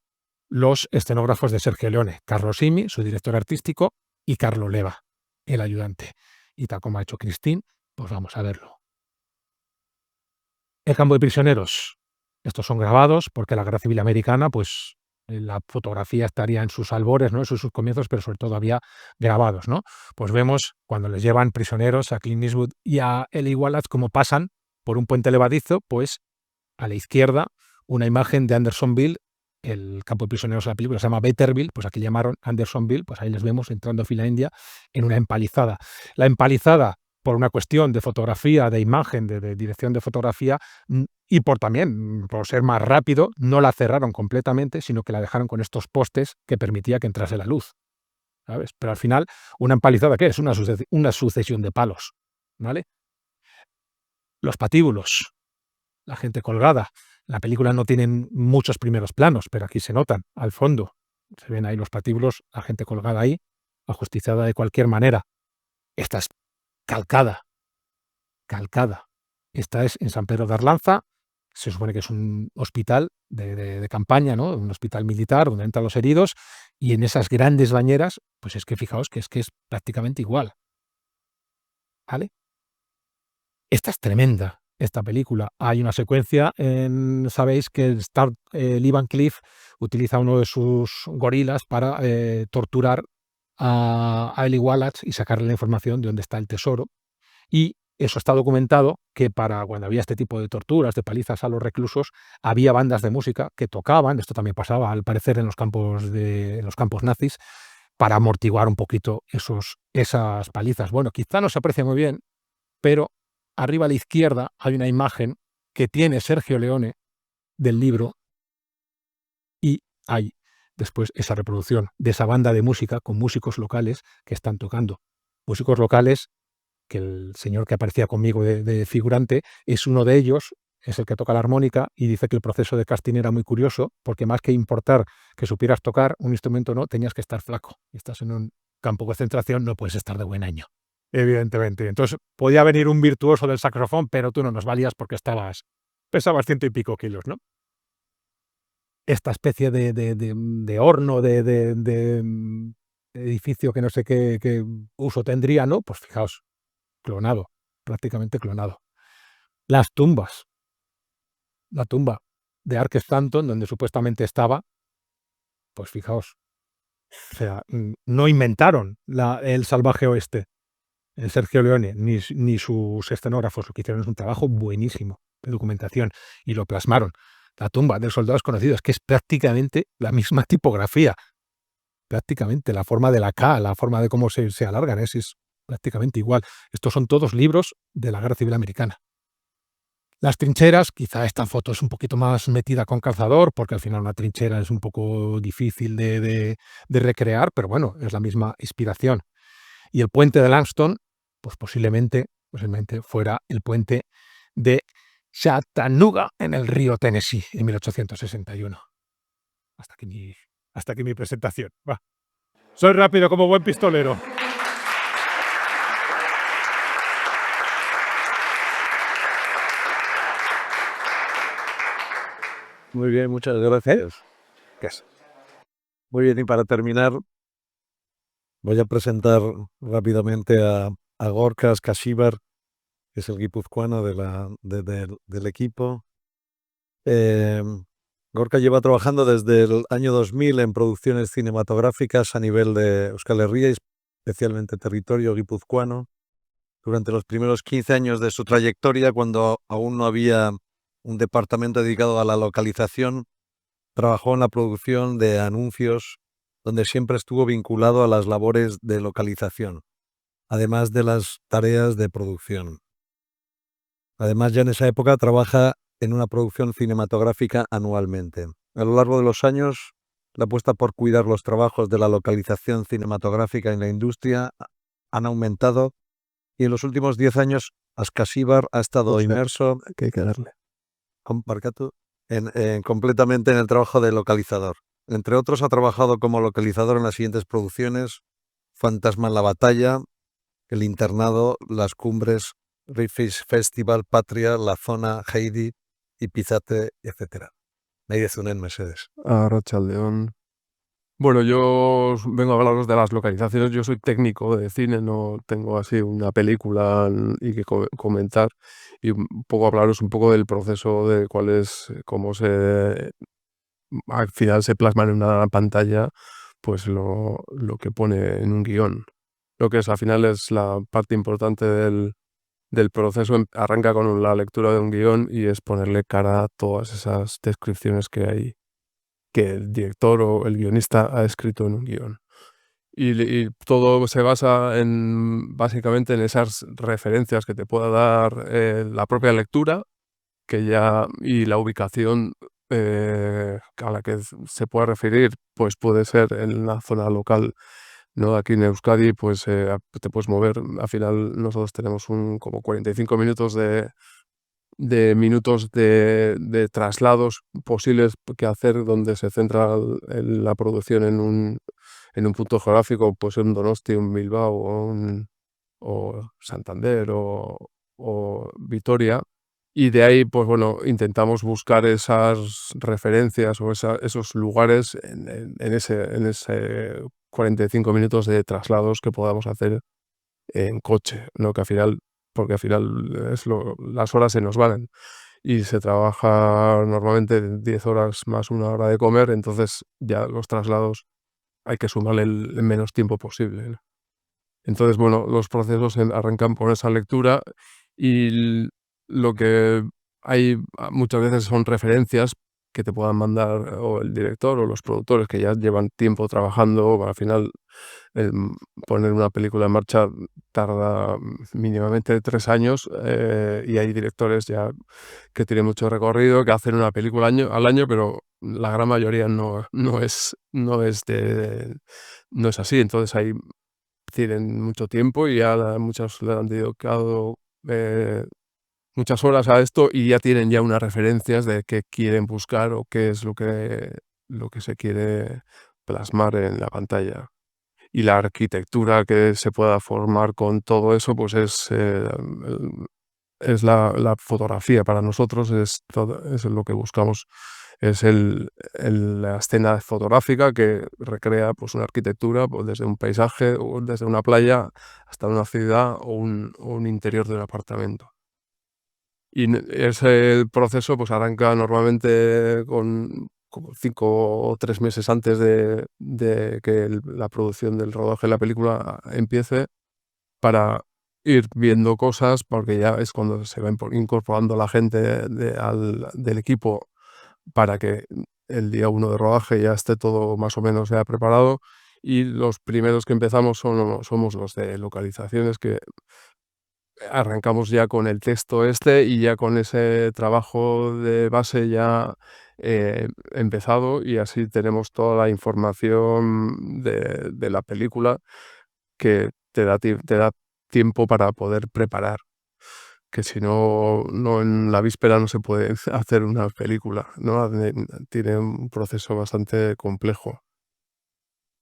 los escenógrafos de Sergio Leone, Carlo Simi, su director artístico, y Carlo Leva, el ayudante. Y tal como ha hecho Christine, pues vamos a verlo. El campo de prisioneros. Estos son grabados porque la Guerra Civil Americana, pues la fotografía estaría en sus albores, ¿no?, en sus comienzos, pero sobre todo había grabados, ¿no? Pues vemos cuando les llevan prisioneros a Clint Eastwood y a Eli Wallach como pasan por un puente levadizo, pues a la izquierda una imagen de Andersonville, el campo de prisioneros de la película se llama Betterville, pues aquí llamaron Andersonville, pues ahí les vemos entrando a fila india en una empalizada. La empalizada, por una cuestión de fotografía, de imagen, de dirección de fotografía, y también por ser más rápido, no la cerraron completamente, sino que la dejaron con estos postes que permitía que entrase la luz, ¿sabes? Pero al final, ¿una empalizada qué es? Una sucesión de palos, ¿vale? Los patíbulos, la gente colgada. La película no tiene muchos primeros planos, pero aquí se notan, al fondo. Se ven ahí los patíbulos, la gente colgada ahí, ajusticiada de cualquier manera. Esta es calcada. Esta es en San Pedro de Arlanza. Se supone que es un hospital de campaña, ¿no?, un hospital militar donde entran los heridos, y en esas grandes bañeras, pues es que fijaos que es prácticamente igual, ¿vale? Esta es tremenda, esta película. Hay una secuencia, sabéis que Lee Van Cleef utiliza uno de sus gorilas para torturar a Eli Wallach y sacarle la información de dónde está el tesoro. Y eso está documentado, que para cuando había este tipo de torturas, de palizas a los reclusos, había bandas de música que tocaban, esto también pasaba al parecer en los campos nazis, para amortiguar un poquito esas palizas. Bueno, quizá no se aprecia muy bien, pero arriba a la izquierda hay una imagen que tiene Sergio Leone del libro, y hay después esa reproducción de esa banda de música con músicos locales que están tocando. Músicos locales que el señor que aparecía conmigo de figurante es uno de ellos, es el que toca la armónica, y dice que el proceso de casting era muy curioso porque más que importar que supieras tocar un instrumento, no, tenías que estar flaco. Y estás en un campo de concentración, no puedes estar de buen año, evidentemente. Entonces podía venir un virtuoso del saxofón, pero tú no nos valías porque pesabas 100 y pico kilos, ¿no? Esta especie de horno, de edificio que no sé qué uso tendría, ¿no? Pues fijaos, clonado, prácticamente clonado. Las tumbas. La tumba de Ark Stanton, donde supuestamente estaba, pues fijaos, o sea, no inventaron el salvaje oeste, el Sergio Leone, ni sus escenógrafos. Lo que hicieron es un trabajo buenísimo de documentación y lo plasmaron. La tumba del soldado desconocido es que es prácticamente la misma tipografía, prácticamente la forma de la K, la forma de cómo se alargan, es prácticamente igual. Estos son todos libros de la Guerra Civil Americana. Las trincheras, quizá esta foto es un poquito más metida con calzador, porque al final una trinchera es un poco difícil de recrear, pero bueno, es la misma inspiración. Y el puente de Langston, pues posiblemente fuera el puente de Chattanooga en el río Tennessee en 1861. Hasta aquí mi presentación. Va. Soy rápido como buen pistolero. Muy bien, muchas gracias. Muy bien, y para terminar, voy a presentar rápidamente a Gorkas Kashibar, que es el guipuzcoano del equipo. Gorka lleva trabajando desde el año 2000 en producciones cinematográficas a nivel de Euskal Herria y especialmente territorio guipuzcoano. Durante los primeros 15 años de su trayectoria, cuando aún no había un departamento dedicado a la localización, trabajó en la producción de anuncios, donde siempre estuvo vinculado a las labores de localización, además de las tareas de producción. Además, ya en esa época trabaja en una producción cinematográfica anualmente. A lo largo de los años, la apuesta por cuidar los trabajos de la localización cinematográfica en la industria han aumentado y en los últimos 10 años Askasibar ha estado inmerso Que hay que darle. completamente en el trabajo de localizador. Entre otros, ha trabajado como localizador en las siguientes producciones: Fantasma en la batalla, El internado, Las cumbres, Rifish Festival, Patria, La zona, Heidi y Pizate, etc. Meidezunen mesedes. Arratsaldeon. Bueno, yo vengo a hablaros de las localizaciones. Yo soy técnico de cine, no tengo así una película y que comentar, y un poco hablaros un poco del proceso de cuál es, cómo al final se plasma en una pantalla, pues lo que pone en un guión. Lo que es, al final, es la parte importante del proceso. Arranca con la lectura de un guión y es ponerle cara a todas esas descripciones que hay, que el director o el guionista ha escrito en un guión. Y todo se basa básicamente en esas referencias que te pueda dar la propia lectura, y la ubicación a la que se pueda referir, pues puede ser en la zona local, ¿no? Aquí en Euskadi, pues te puedes mover. Al final nosotros tenemos como 45 minutos de traslados posibles que hacer, donde se centra la producción en un punto geográfico, pues en Donosti, un Bilbao o Santander o Vitoria. Y de ahí, pues bueno, intentamos buscar esas referencias o esos lugares en ese 45 minutos de traslados que podamos hacer en coche, ¿no? Porque al final las horas se nos valen y se trabaja normalmente 10 horas más una hora de comer, entonces ya los traslados hay que sumarle el menos tiempo posible, ¿no? Entonces, bueno, los procesos arrancan por esa lectura y lo que hay muchas veces son referencias que te puedan mandar o el director o los productores que ya llevan tiempo trabajando. Al final, el poner una película en marcha tarda mínimamente 3 años, y hay directores ya que tienen mucho recorrido, que hacen una película al año, pero la gran mayoría no es así. Entonces ahí tienen mucho tiempo y ya muchos le han dedicado muchas horas a esto y ya tienen ya unas referencias de qué quieren buscar o qué es lo que se quiere plasmar en la pantalla. Y la arquitectura que se pueda formar con todo eso, pues es la fotografía. Para nosotros es lo que buscamos, es la escena fotográfica que recrea, pues, una arquitectura, pues, desde un paisaje o desde una playa hasta una ciudad o un interior de un apartamento. Y ese proceso, pues, arranca normalmente con como 5 o 3 meses antes de que la producción del rodaje de la película empiece, para ir viendo cosas, porque ya es cuando se va incorporando la gente del equipo, para que el día 1 de rodaje ya esté todo más o menos ya preparado. Y los primeros que empezamos somos los de localizaciones, que arrancamos ya con el texto y ya con ese trabajo de base ya empezado, y así tenemos toda la información de la película, que te da tiempo para poder preparar, que si no, en la víspera no se puede hacer una película, ¿no? Tiene un proceso bastante complejo.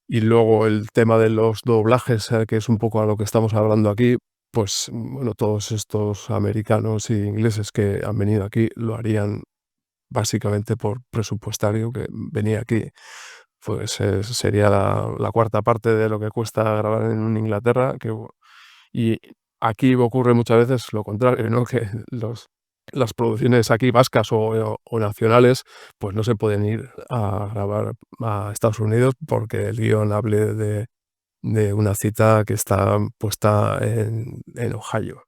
Y luego el tema de los doblajes, que es un poco a lo que estamos hablando aquí, pues bueno, todos estos americanos e ingleses que han venido aquí lo harían básicamente por presupuestario, que venía aquí, pues sería la cuarta parte de lo que cuesta grabar en Inglaterra, y aquí ocurre muchas veces lo contrario, ¿no? Que las producciones aquí vascas o nacionales, pues no se pueden ir a grabar a Estados Unidos porque el guión hable de una cita que está puesta en Ohio,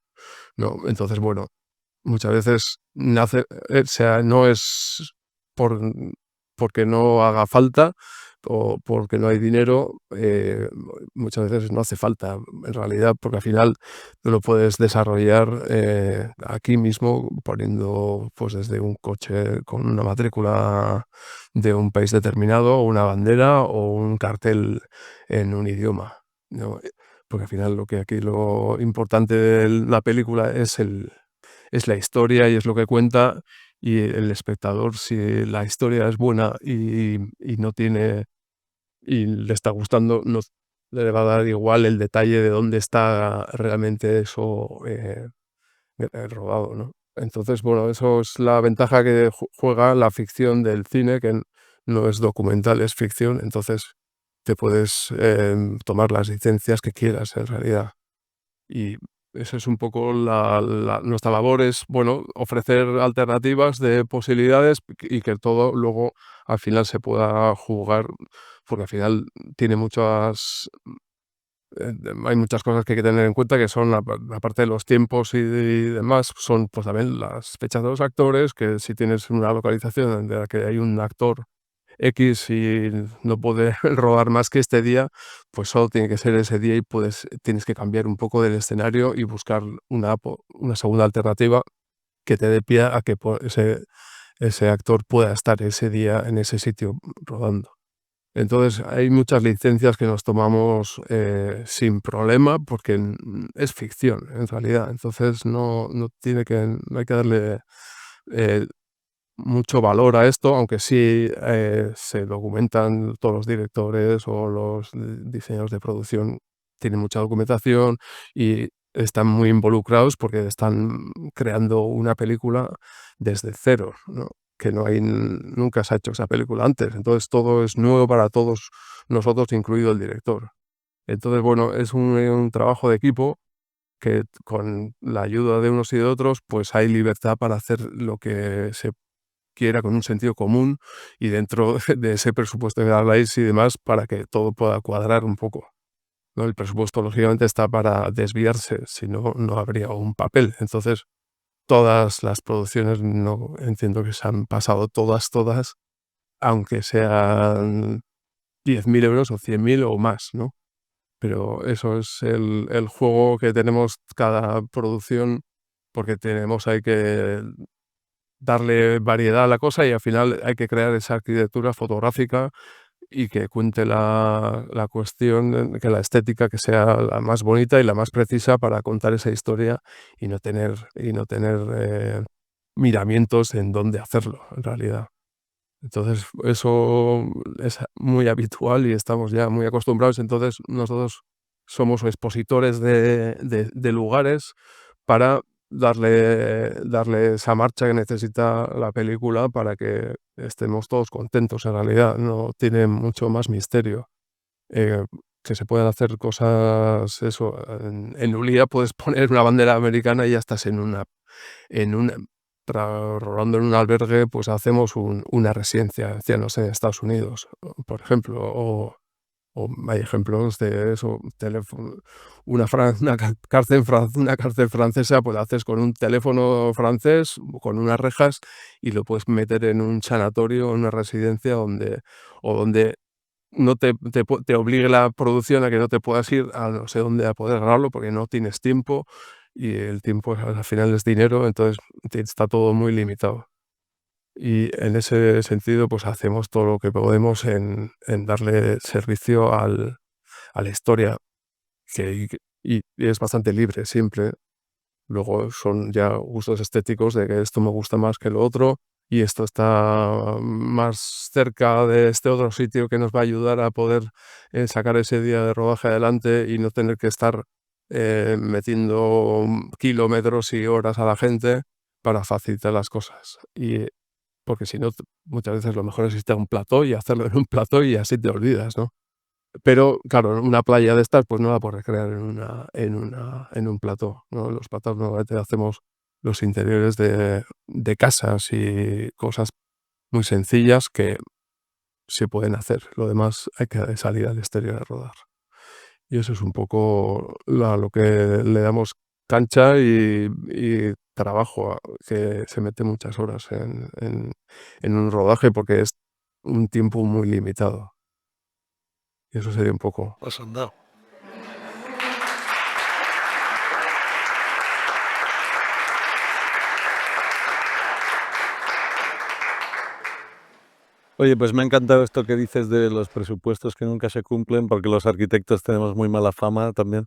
¿no? Entonces, bueno, muchas veces o sea, no es por, porque no haga falta o porque no hay dinero, muchas veces no hace falta en realidad, porque al final tú lo puedes desarrollar aquí mismo poniendo pues desde un coche con una matrícula de un país determinado, o una bandera o un cartel en un idioma, ¿no? Porque al final lo importante de la película es la historia y es lo que cuenta, y el espectador, si la historia es buena y no tiene y le está gustando, no le va a dar igual el detalle de dónde está realmente eso rodado, ¿no? Entonces, bueno, eso es la ventaja que juega la ficción del cine, que no es documental, es ficción, entonces te puedes tomar las licencias que quieras en realidad. Y eso es un poco nuestra labor, es, bueno, ofrecer alternativas de posibilidades y que todo luego al final se pueda jugar, porque al final tiene hay muchas cosas que hay que tener en cuenta, que son, aparte de los tiempos y demás, son pues también las fechas de los actores, que si tienes una localización en la que hay un actor X y no puede rodar más que este día, pues solo tiene que ser ese día y tienes que cambiar un poco del escenario y buscar una segunda alternativa que te dé pie a que ese actor pueda estar ese día en ese sitio rodando. Entonces hay muchas licencias que nos tomamos sin problema porque es ficción en realidad. Entonces no hay que darle mucho valor a esto, aunque sí se documentan todos los directores o los diseñadores de producción, tienen mucha documentación y están muy involucrados porque están creando una película desde cero, ¿no? Que nunca se ha hecho esa película antes, entonces todo es nuevo para todos nosotros, incluido el director. Entonces, bueno, es un trabajo de equipo que con la ayuda de unos y de otros, pues hay libertad para hacer lo que se quiera con un sentido común y dentro de ese presupuesto que habláis y demás, para que todo pueda cuadrar un poco, ¿no? El presupuesto, lógicamente, está para desviarse, si no, no habría un papel. Entonces, todas las producciones, no entiendo que se han pasado todas, aunque sean 10.000 euros o 100.000 o más, ¿no? Pero eso es el juego que tenemos cada producción, porque hay que darle variedad a la cosa y al final hay que crear esa arquitectura fotográfica y que cuente la cuestión, que la estética que sea la más bonita y la más precisa para contar esa historia y no tener miramientos en dónde hacerlo en realidad. Entonces eso es muy habitual y estamos ya muy acostumbrados. Entonces nosotros somos expositores de lugares para darle esa marcha que necesita la película para que estemos todos contentos. En realidad no tiene mucho más misterio. Que se puedan hacer cosas, eso, en un día puedes poner una bandera americana y ya estás en una rodando en un albergue, pues hacemos una residencia de ancianos en Estados Unidos, por ejemplo, o hay ejemplos de eso, una cárcel francesa, pues la haces con un teléfono francés, con unas rejas, y lo puedes meter en un sanatorio, en una residencia donde no te obligue la producción a que no te puedas ir a no sé dónde a poder grabarlo, porque no tienes tiempo, y el tiempo al final es dinero, entonces está todo muy limitado. Y en ese sentido, pues hacemos todo lo que podemos en darle servicio a la historia, y es bastante libre siempre. Luego son ya gustos estéticos de que esto me gusta más que lo otro y esto está más cerca de este otro sitio que nos va a ayudar a poder sacar ese día de rodaje adelante y no tener que estar metiendo kilómetros y horas a la gente para facilitar las cosas. Porque si no, muchas veces lo mejor es irte a un plató y hacerlo en un plató y así te olvidas, ¿no? Pero claro, una playa de estas, pues no la puedes recrear en un plató, ¿no? Los platós normalmente los interiores de casas y cosas muy sencillas que se pueden hacer. Lo demás hay que salir al exterior a rodar. Y eso es un poco lo que le damos cancha y trabajo, que se mete muchas horas en un rodaje porque es un tiempo muy limitado. Y eso sería un poco. Pues andao. Oye, pues me ha encantado esto que dices de los presupuestos que nunca se cumplen, porque los arquitectos tenemos muy mala fama también.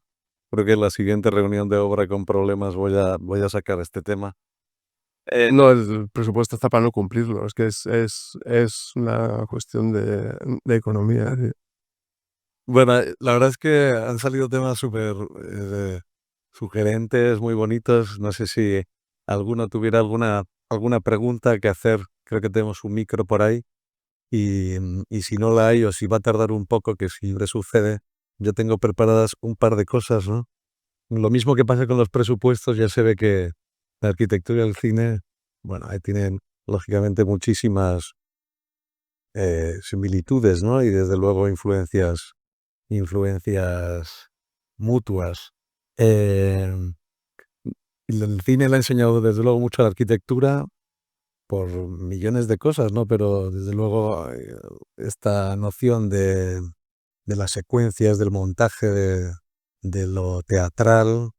Creo que en la siguiente reunión de obra con problemas voy a sacar este tema. No, el presupuesto está para no cumplirlo, es que es una cuestión de economía. Bueno, la verdad es que han salido temas súper sugerentes, muy bonitos. No sé si alguno tuviera alguna pregunta que hacer. Creo que tenemos un micro por ahí. Y si no la hay o si va a tardar un poco, que siempre sucede, yo tengo preparadas un par de cosas, ¿no? Lo mismo que pasa con los presupuestos, ya se ve que la arquitectura y el cine, bueno, ahí tienen lógicamente muchísimas similitudes, ¿no? Y desde luego influencias mutuas. El cine le ha enseñado desde luego mucho a la arquitectura por millones de cosas, ¿no? Pero desde luego esta noción de las secuencias, del montaje, de lo teatral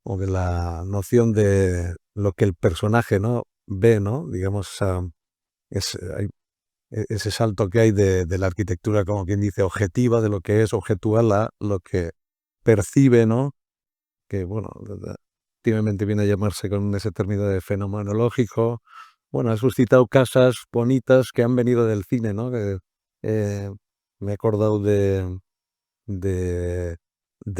o de la noción de lo que el personaje, ¿no? ve, ¿no? Digamos, hay ese salto que hay de la arquitectura, como quien dice, objetiva, de lo que es objetual a lo que percibe, ¿no? Que, bueno, últimamente viene a llamarse con ese término de fenomenológico. Bueno, ha suscitado casas bonitas que han venido del cine, ¿no? Eh, me he acordado de, de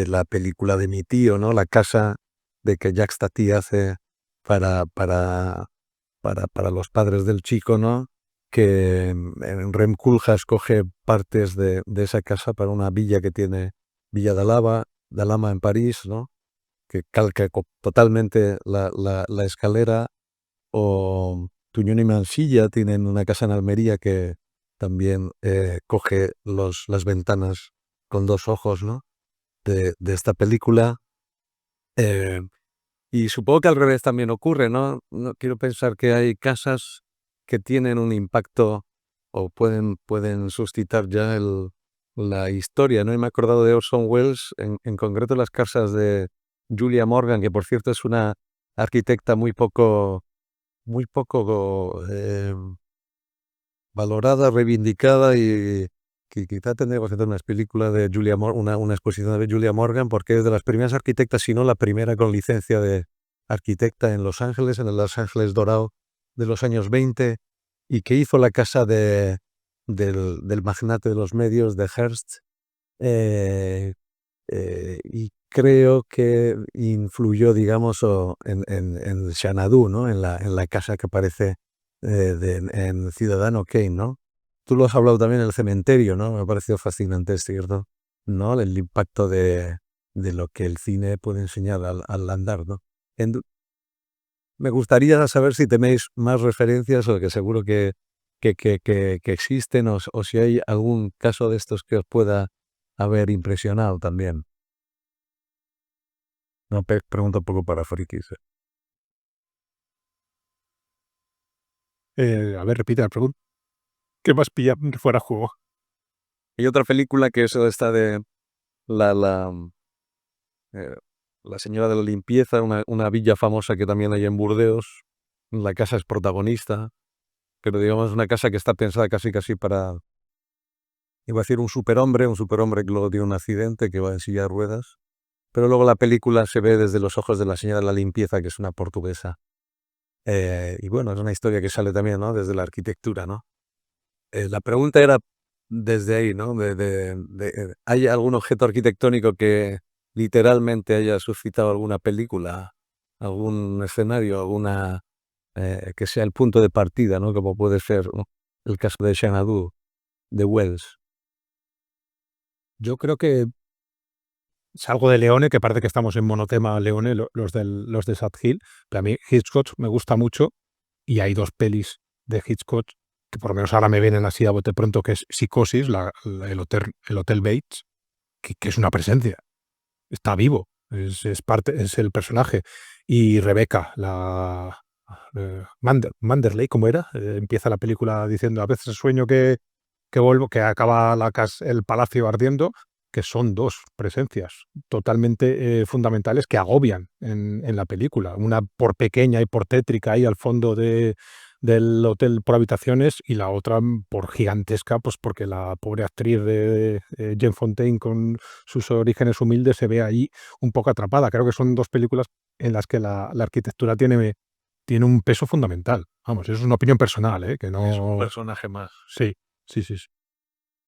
la película de mi tío, ¿no? La casa de que Jacques Tati hace para, para, para los padres del chico, ¿no? Que en Rem Koolhaas coge partes de esa casa para una villa que tiene, Villa d'Alama en París, ¿no? Que calca totalmente la escalera, o Tuñón y Mansilla tienen una casa en Almería que también coge las ventanas con dos ojos, ¿no? de esta película. Eh, y supongo que al revés también ocurre, ¿no? No quiero pensar que hay casas que tienen un impacto o pueden suscitar ya la historia, ¿no? Y me he acordado de Orson Welles, en concreto las casas de Julia Morgan, que por cierto es una arquitecta muy poco valorada, reivindicada, y que quizá tendríamos que hacer unas películas de Julia una exposición de Julia Morgan, porque es de las primeras arquitectas, si no la primera con licencia de arquitecta en Los Ángeles, en el Los Ángeles dorado de los años 20, y que hizo la casa del magnate de los medios, de Hearst, y creo que influyó, digamos, en Xanadu, ¿no? En la casa que aparece en Ciudadano Kane, ¿no? Tú lo has hablado también en El cementerio, ¿no? Me ha parecido fascinante, es cierto, ¿no? El impacto de lo que el cine puede enseñar al andar, ¿no? En- Me gustaría saber si tenéis más referencias, o que seguro que existen, o si hay algún caso de estos que os pueda haber impresionado también. No, pregunto un poco para frikis. A ver, repite la pregunta. ¿Qué más pilla fuera de juego? Hay otra película que es esta de la, la, eh, la señora de la limpieza, una villa famosa que también hay en Burdeos. La casa es protagonista, pero digamos una casa que está pensada casi para, iba a decir un superhombre que luego tiene un accidente, que va en silla de ruedas. Pero luego la película se ve desde los ojos de la señora de la limpieza, que es una portuguesa. Y bueno, es una historia que sale también, ¿no? Desde la arquitectura, ¿no? La pregunta era desde ahí, ¿no? ¿Hay algún objeto arquitectónico que literalmente haya suscitado alguna película, algún escenario, que sea el punto de partida, ¿no? Como puede ser, ¿no? El caso de Xanadu, de Wells. Yo creo que salgo de Leone, que parece que estamos en monotema Leone, los de Sad Hill, pero a mí Hitchcock me gusta mucho y hay 2 pelis de Hitchcock que por lo menos ahora me vienen así a bote pronto, que es Psicosis, el Hotel Bates, que es una presencia, está vivo, es el personaje. Y Rebecca, Manderley, ¿cómo era? Empieza la película diciendo, a veces sueño que vuelvo, que acaba el palacio ardiendo, que son 2 presencias totalmente fundamentales que agobian en la película. Una por pequeña y por tétrica ahí al fondo del hotel por habitaciones, y la otra por gigantesca, pues porque la pobre actriz de Jane Fontaine, con sus orígenes humildes, se ve ahí un poco atrapada. Creo que son 2 películas en las que la arquitectura tiene un peso fundamental. Vamos, eso es una opinión personal, que Es un no... personaje más. Sí, sí, sí.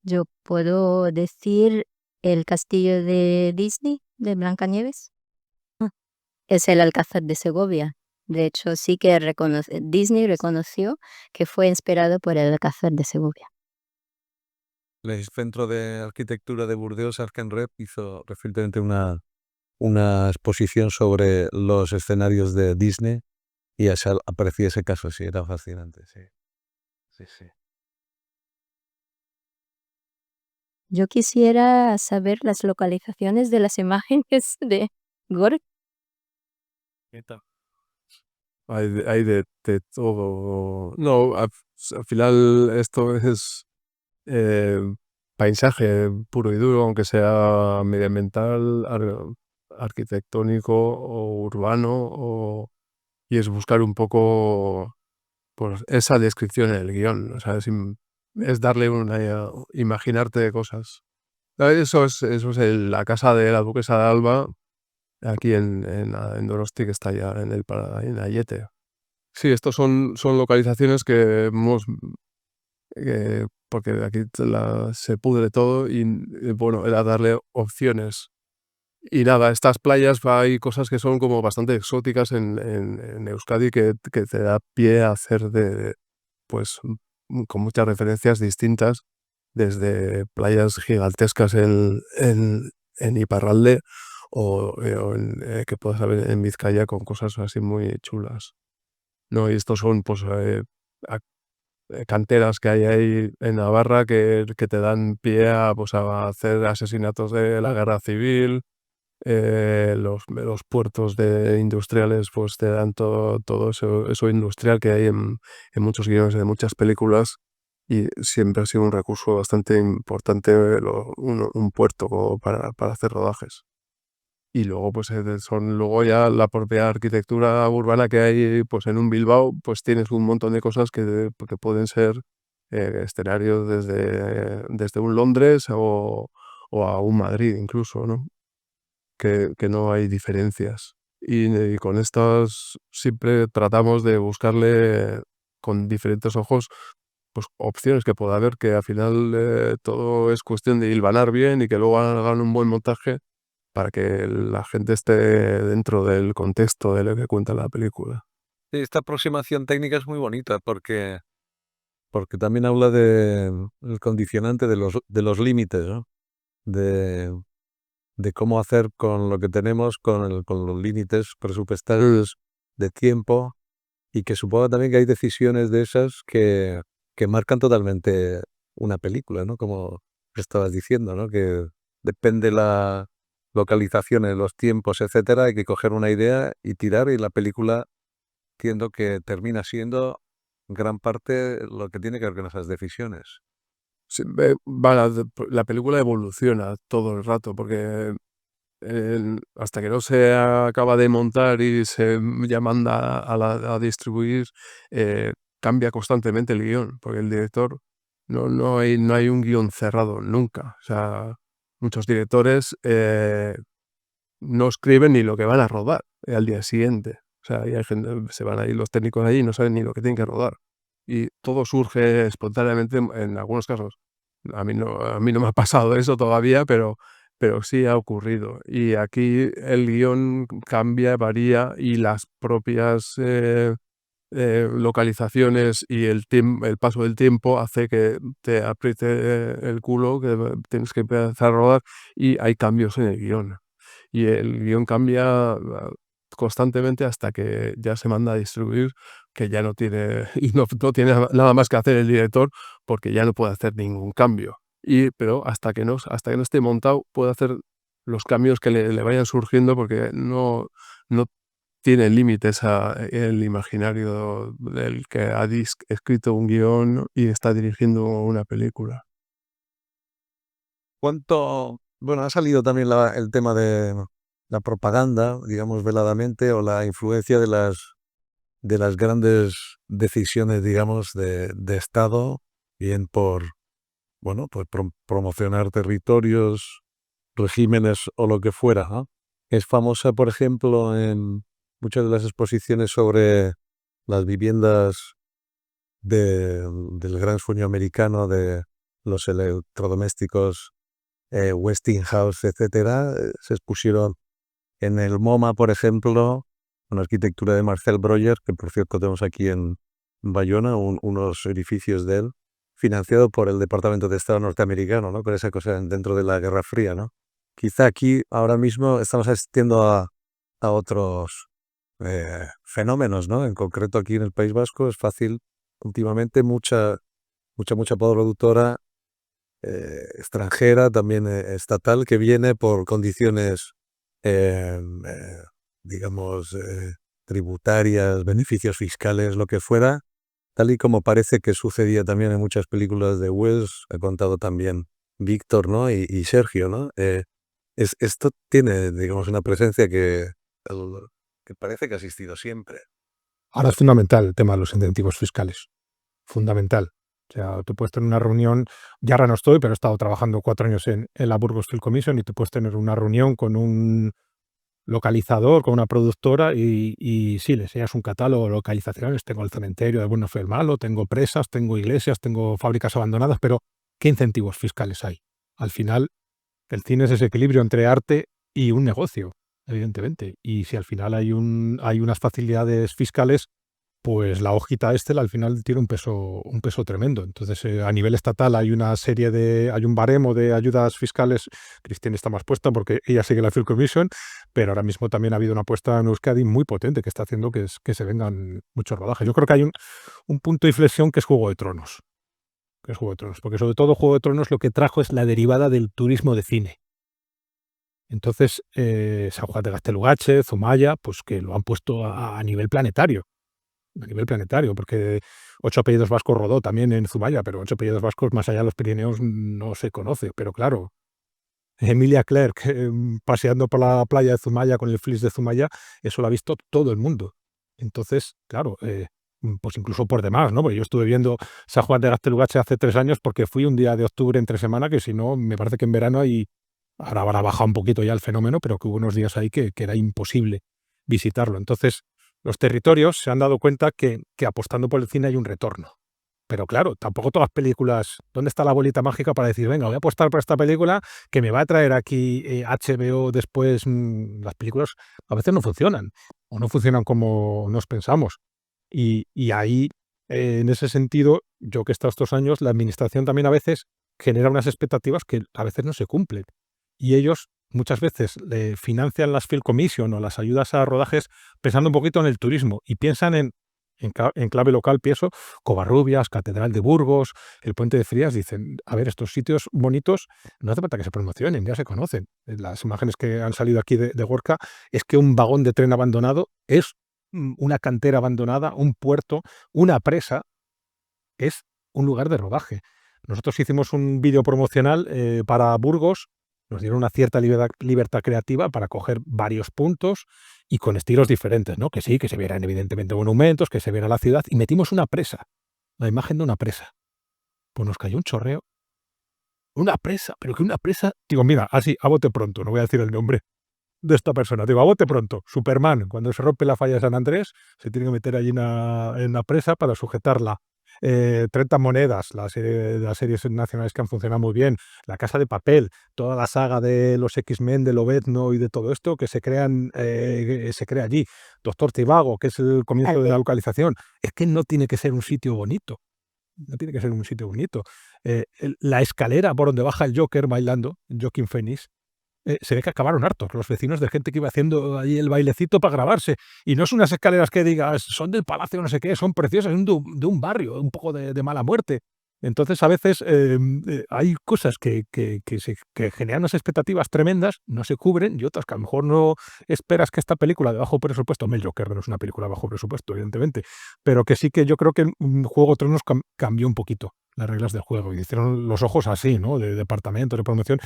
Yo puedo decir el castillo de Disney, de Blancanieves. Es el Alcázar de Segovia. De hecho, sí que Disney reconoció que fue inspirado por el Alcázar de Segovia. El Centro de Arquitectura de Burdeos, Arkenrep, hizo recientemente una exposición sobre los escenarios de Disney y aparecía ese caso, sí, era fascinante, sí. Sí, sí. Yo quisiera saber las localizaciones de las imágenes de Gork. Hay de todo. No, al final esto es paisaje puro y duro, aunque sea medioambiental, arquitectónico o urbano, y es buscar un poco pues, esa descripción en el guión. O sea, es darle imaginarte cosas. Eso es la casa de la duquesa de Alba, aquí en Donosti, que está ya en Ayete. Sí, estos son localizaciones que hemos, porque aquí se pudre todo y bueno, era darle opciones. Y nada, estas playas hay cosas que son como bastante exóticas en Euskadi que te da pie a hacer pues con muchas referencias distintas, desde playas gigantescas en Iparralde o que puedas ver en Vizcaya con cosas así muy chulas. No, y estos son pues canteras que hay ahí en Navarra que te dan pie pues, a hacer asesinatos de la guerra civil. Los puertos industriales pues te dan todo eso industrial que hay en muchos guiones de muchas películas, y siempre ha sido un recurso bastante importante un puerto como para hacer rodajes. Y luego pues luego ya la propia arquitectura urbana que hay pues en un Bilbao, pues tienes un montón de cosas que pueden ser escenarios desde un Londres o a un Madrid incluso, ¿no? Que no hay diferencias. Y con estas siempre tratamos de buscarle con diferentes ojos pues opciones que pueda haber, que al final todo es cuestión de hilvanar bien y que luego hagan un buen montaje para que la gente esté dentro del contexto de lo que cuenta la película. Sí, esta aproximación técnica es muy bonita porque también habla del condicionante de los límites, ¿no? De cómo hacer con lo que tenemos, con los límites presupuestarios de tiempo, y que supongo también que hay decisiones de esas que marcan totalmente una película, ¿no? Como estabas diciendo, ¿no? Que depende la localización, los tiempos, etcétera, hay que coger una idea y tirar, y la película entiendo que termina siendo gran parte lo que tiene que ver con esas decisiones. Sí, la película evoluciona todo el rato porque hasta que no se acaba de montar y se ya manda a distribuir, cambia constantemente el guión, porque el director no hay un guión cerrado nunca. O sea, muchos directores no escriben ni lo que van a rodar al día siguiente. O sea, y hay gente, se van ahí los técnicos allí y no saben ni lo que tienen que rodar. Y todo surge espontáneamente en algunos casos. A mí no me ha pasado eso todavía, pero sí ha ocurrido. Y aquí el guión cambia, varía, y las propias localizaciones y el paso del tiempo hace que te apriete el culo, que tienes que empezar a rodar, y hay cambios en el guión. y el guión cambia constantemente hasta que ya se manda a distribuir, que ya no tiene, y no tiene nada más que hacer el director porque ya no puede hacer ningún cambio. Pero hasta que no esté montado puede hacer los cambios que le vayan surgiendo porque no tiene límites el imaginario del que ha escrito un guión y está dirigiendo una película. Bueno, ha salido también el tema de la propaganda, digamos, veladamente, o la influencia de las grandes decisiones, digamos, de Estado, bien por promocionar territorios, regímenes o lo que fuera, ¿no? Es famosa, por ejemplo, en muchas de las exposiciones sobre las viviendas del gran sueño americano, de los electrodomésticos Westinghouse, etcétera. Se expusieron en el MoMA, por ejemplo, una arquitectura de Marcel Breuer, que por cierto tenemos aquí en Bayona, unos edificios de él, financiado por el Departamento de Estado norteamericano, ¿no? Con esa cosa dentro de la Guerra Fría, ¿no? Quizá aquí ahora mismo estamos asistiendo a otros fenómenos, ¿no? En concreto aquí en el País Vasco es fácil, últimamente, mucha productora extranjera, también estatal, que viene por condiciones, digamos, tributarias, beneficios fiscales, lo que fuera, tal y como parece que sucedía también en muchas películas de Wells, ha contado también Víctor, ¿no? y Sergio, ¿no? Esto tiene, digamos, una presencia que parece que ha existido siempre. Ahora es fundamental el tema de los incentivos fiscales. Fundamental. O sea, tú puedes tener una reunión, ya ahora no estoy, pero he estado trabajando 4 años en la Burgos Film Commission y tú puedes tener una reunión con un localizador, con una productora y sí, le enseñas un catálogo de localizaciones. Tengo el cementerio de Bueno Fue el Malo, tengo presas, tengo iglesias, tengo fábricas abandonadas, pero ¿qué incentivos fiscales hay? Al final, el cine es ese equilibrio entre arte y un negocio, evidentemente. Y si al final hay unas facilidades fiscales, pues la hojita Excel al final tiene un peso tremendo. Entonces, a nivel estatal hay un baremo de ayudas fiscales. Cristina está más puesta porque ella sigue la Film Commission, pero ahora mismo también ha habido una apuesta en Euskadi muy potente que está haciendo que se vengan muchos rodajes. Yo creo que hay un punto de inflexión que es Juego de Tronos. Porque sobre todo Juego de Tronos lo que trajo es la derivada del turismo de cine. Entonces, San Juan de Gaztelugatxe, Zumaya, pues que lo han puesto a nivel planetario. A nivel planetario, porque Ocho apellidos vascos rodó también en Zumaya, pero Ocho apellidos vascos más allá de los Pirineos no se conoce. Pero claro, Emilia Clarke paseando por la playa de Zumaya con el flis de Zumaya, eso lo ha visto todo el mundo. Entonces, claro, pues incluso por demás, ¿no? Porque yo estuve viendo San Juan de Gaztelugatxe hace 3 años porque fui un día de octubre entre semana, que si no, me parece que en verano ahora habrá bajado un poquito ya el fenómeno, pero que hubo unos días ahí que era imposible visitarlo. Entonces, los territorios se han dado cuenta que apostando por el cine hay un retorno. Pero claro, tampoco todas las películas. ¿Dónde está la bolita mágica para decir, venga, voy a apostar por esta película que me va a traer aquí HBO después? Las películas a veces no funcionan o no funcionan como nos pensamos. Y ahí, en ese sentido, yo que he estado estos años, la administración también a veces genera unas expectativas que a veces no se cumplen. Y ellos muchas veces le financian las Film Commission o las ayudas a rodajes pensando un poquito en el turismo y piensan en clave local, pienso, Covarrubias, Catedral de Burgos, el Puente de Frías, dicen, a ver, estos sitios bonitos no hace falta que se promocionen, ya se conocen. Las imágenes que han salido aquí de Gorka es que un vagón de tren abandonado es una cantera abandonada, un puerto, una presa, es un lugar de rodaje. Nosotros hicimos un vídeo promocional para Burgos, nos dieron una cierta libertad creativa para coger varios puntos y con estilos diferentes, ¿no? Que sí, que se vieran evidentemente monumentos, que se viera la ciudad, y metimos una presa, la imagen de una presa. Pues nos cayó un chorreo. Una presa, pero que una presa. Digo, mira, así, a bote pronto, no voy a decir el nombre de esta persona. Digo, a bote pronto, Superman, cuando se rompe la falla de San Andrés, se tiene que meter allí en la presa para sujetarla. 30 monedas, las series nacionales que han funcionado muy bien, La Casa de Papel, toda la saga de los X-Men, de Lobezno y de todo esto que se crea allí. Doctor Trivago, que es el comienzo de la localización. Es que no tiene que ser un sitio bonito. No tiene que ser un sitio bonito. La escalera por donde baja el Joker bailando, Joaquin Phoenix, se ve que acabaron hartos los vecinos de gente que iba haciendo ahí el bailecito para grabarse. Y no es unas escaleras que digas, son del palacio, no sé qué, son preciosas, son de un barrio, un poco de mala muerte. Entonces, a veces hay cosas que generan unas expectativas tremendas, no se cubren, y otras que a lo mejor no esperas que esta película de bajo presupuesto, el Joker no es una película de bajo presupuesto, evidentemente, pero que sí que yo creo que Juego de Tronos cambió un poquito las reglas del juego y hicieron los ojos así, ¿no? De departamento, de promoción.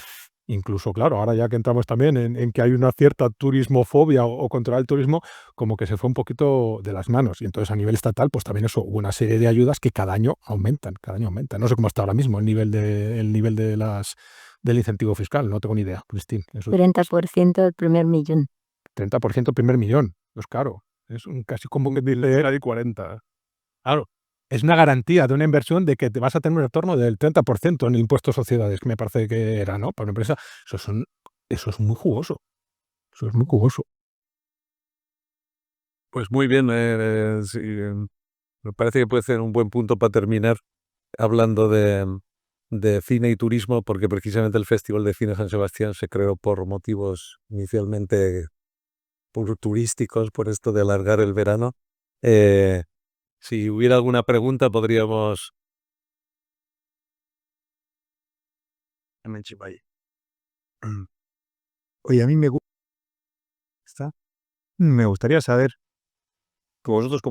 Incluso, claro, ahora ya que entramos también en que hay una cierta turismofobia o controlar el turismo, como que se fue un poquito de las manos. Y entonces a nivel estatal, pues también eso, hubo una serie de ayudas que cada año aumentan, cada año aumentan. No sé cómo está ahora mismo el nivel del incentivo fiscal, no tengo ni idea, Cristín. 30% del primer millón. 30% el primer millón, pues claro, es casi como que dile, Era de 40. claro, es una garantía de una inversión de que te vas a tener un retorno del 30% en el impuesto a sociedades, que me parece que era, ¿no? Para una empresa, eso es muy jugoso. Eso es muy jugoso. Pues muy bien, sí, me parece que puede ser un buen punto para terminar hablando de cine y turismo, porque precisamente el Festival de Cine San Sebastián se creó por motivos inicialmente turísticos, por esto de alargar el verano. Si hubiera alguna pregunta, podríamos... Oye, a mí me gustaría saber que vosotros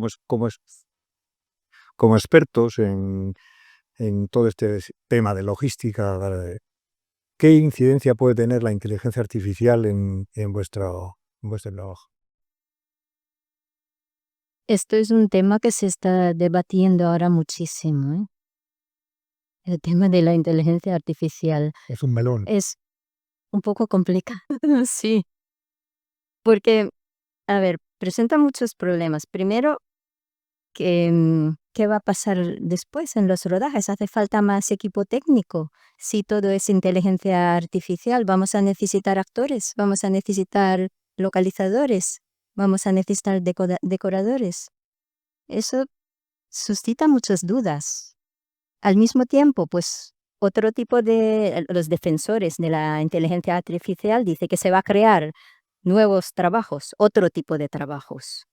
como expertos en todo este tema de logística, ¿qué incidencia puede tener la inteligencia artificial en vuestro trabajo? Esto es un tema que se está debatiendo ahora muchísimo, ¿eh? El tema de la inteligencia artificial Es un melón. es un poco complicado, sí, porque, a ver, presenta muchos problemas. Primero, ¿qué va a pasar después en los rodajes? ¿Hace falta más equipo técnico? Si todo es inteligencia artificial, vamos a necesitar actores, vamos a necesitar localizadores, vamos a necesitar decoradores. Eso suscita muchas dudas. Al mismo tiempo, pues otro tipo de los defensores de la inteligencia artificial dice que se va a crear nuevos trabajos, otro tipo de trabajos.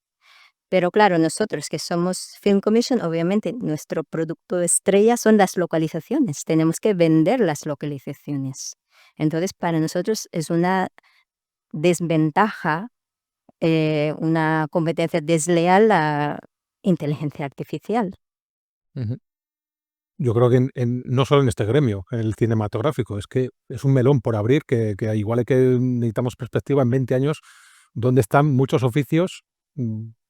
Pero claro, nosotros que somos Film Commission, obviamente nuestro producto estrella son las localizaciones. Tenemos que vender las localizaciones. Entonces, para nosotros es una desventaja, una competencia desleal la inteligencia artificial. Ujú. Yo creo que no solo en este gremio, en el cinematográfico, es que es un melón por abrir que igual que necesitamos perspectiva en 20 años, donde están muchos oficios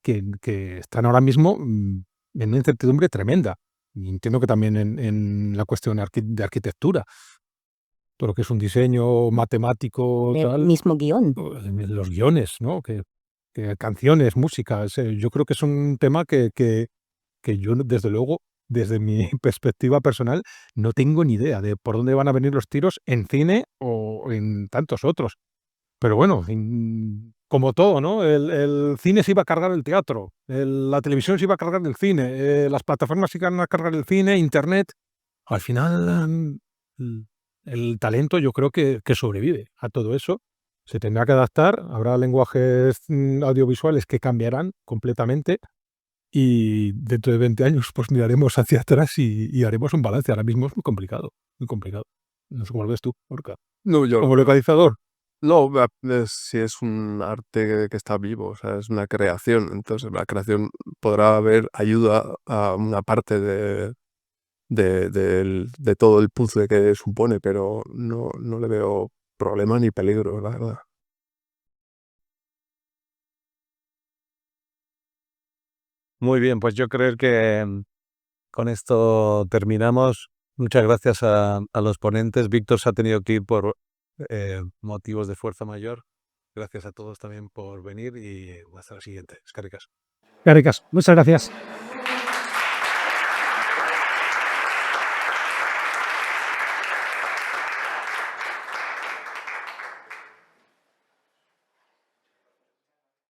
que están ahora mismo en una incertidumbre tremenda. Y entiendo que también en la cuestión de arquitectura, todo lo que es un diseño matemático, El tal, mismo guión. los guiones, ¿no? Que canciones, música, yo creo que es un tema que yo, desde luego, desde mi perspectiva personal, no tengo ni idea de por dónde van a venir los tiros en cine o en tantos otros. Pero bueno, como todo, ¿no? El cine se iba a cargar el teatro, la televisión se iba a cargar el cine, las plataformas se iban a cargar el cine, internet. Al final, el talento yo creo que sobrevive a todo eso. Se tendrá que adaptar, habrá lenguajes audiovisuales que cambiarán completamente y dentro de 20 años pues miraremos hacia atrás y haremos un balance. Ahora mismo es muy complicado, muy complicado. No sé cómo lo ves tú, Orca. No, yo Como localizador. no, si es un arte que está vivo, o sea, es una creación. Entonces, la creación podrá haber ayuda a una parte de todo el puzzle que supone, pero no le veo problema ni peligro, la verdad. Muy bien, pues yo creo que con esto terminamos. Muchas gracias a los ponentes. Víctor se ha tenido que ir por motivos de fuerza mayor. Gracias a todos también por venir y hasta la siguiente. Escaricas. Muchas gracias.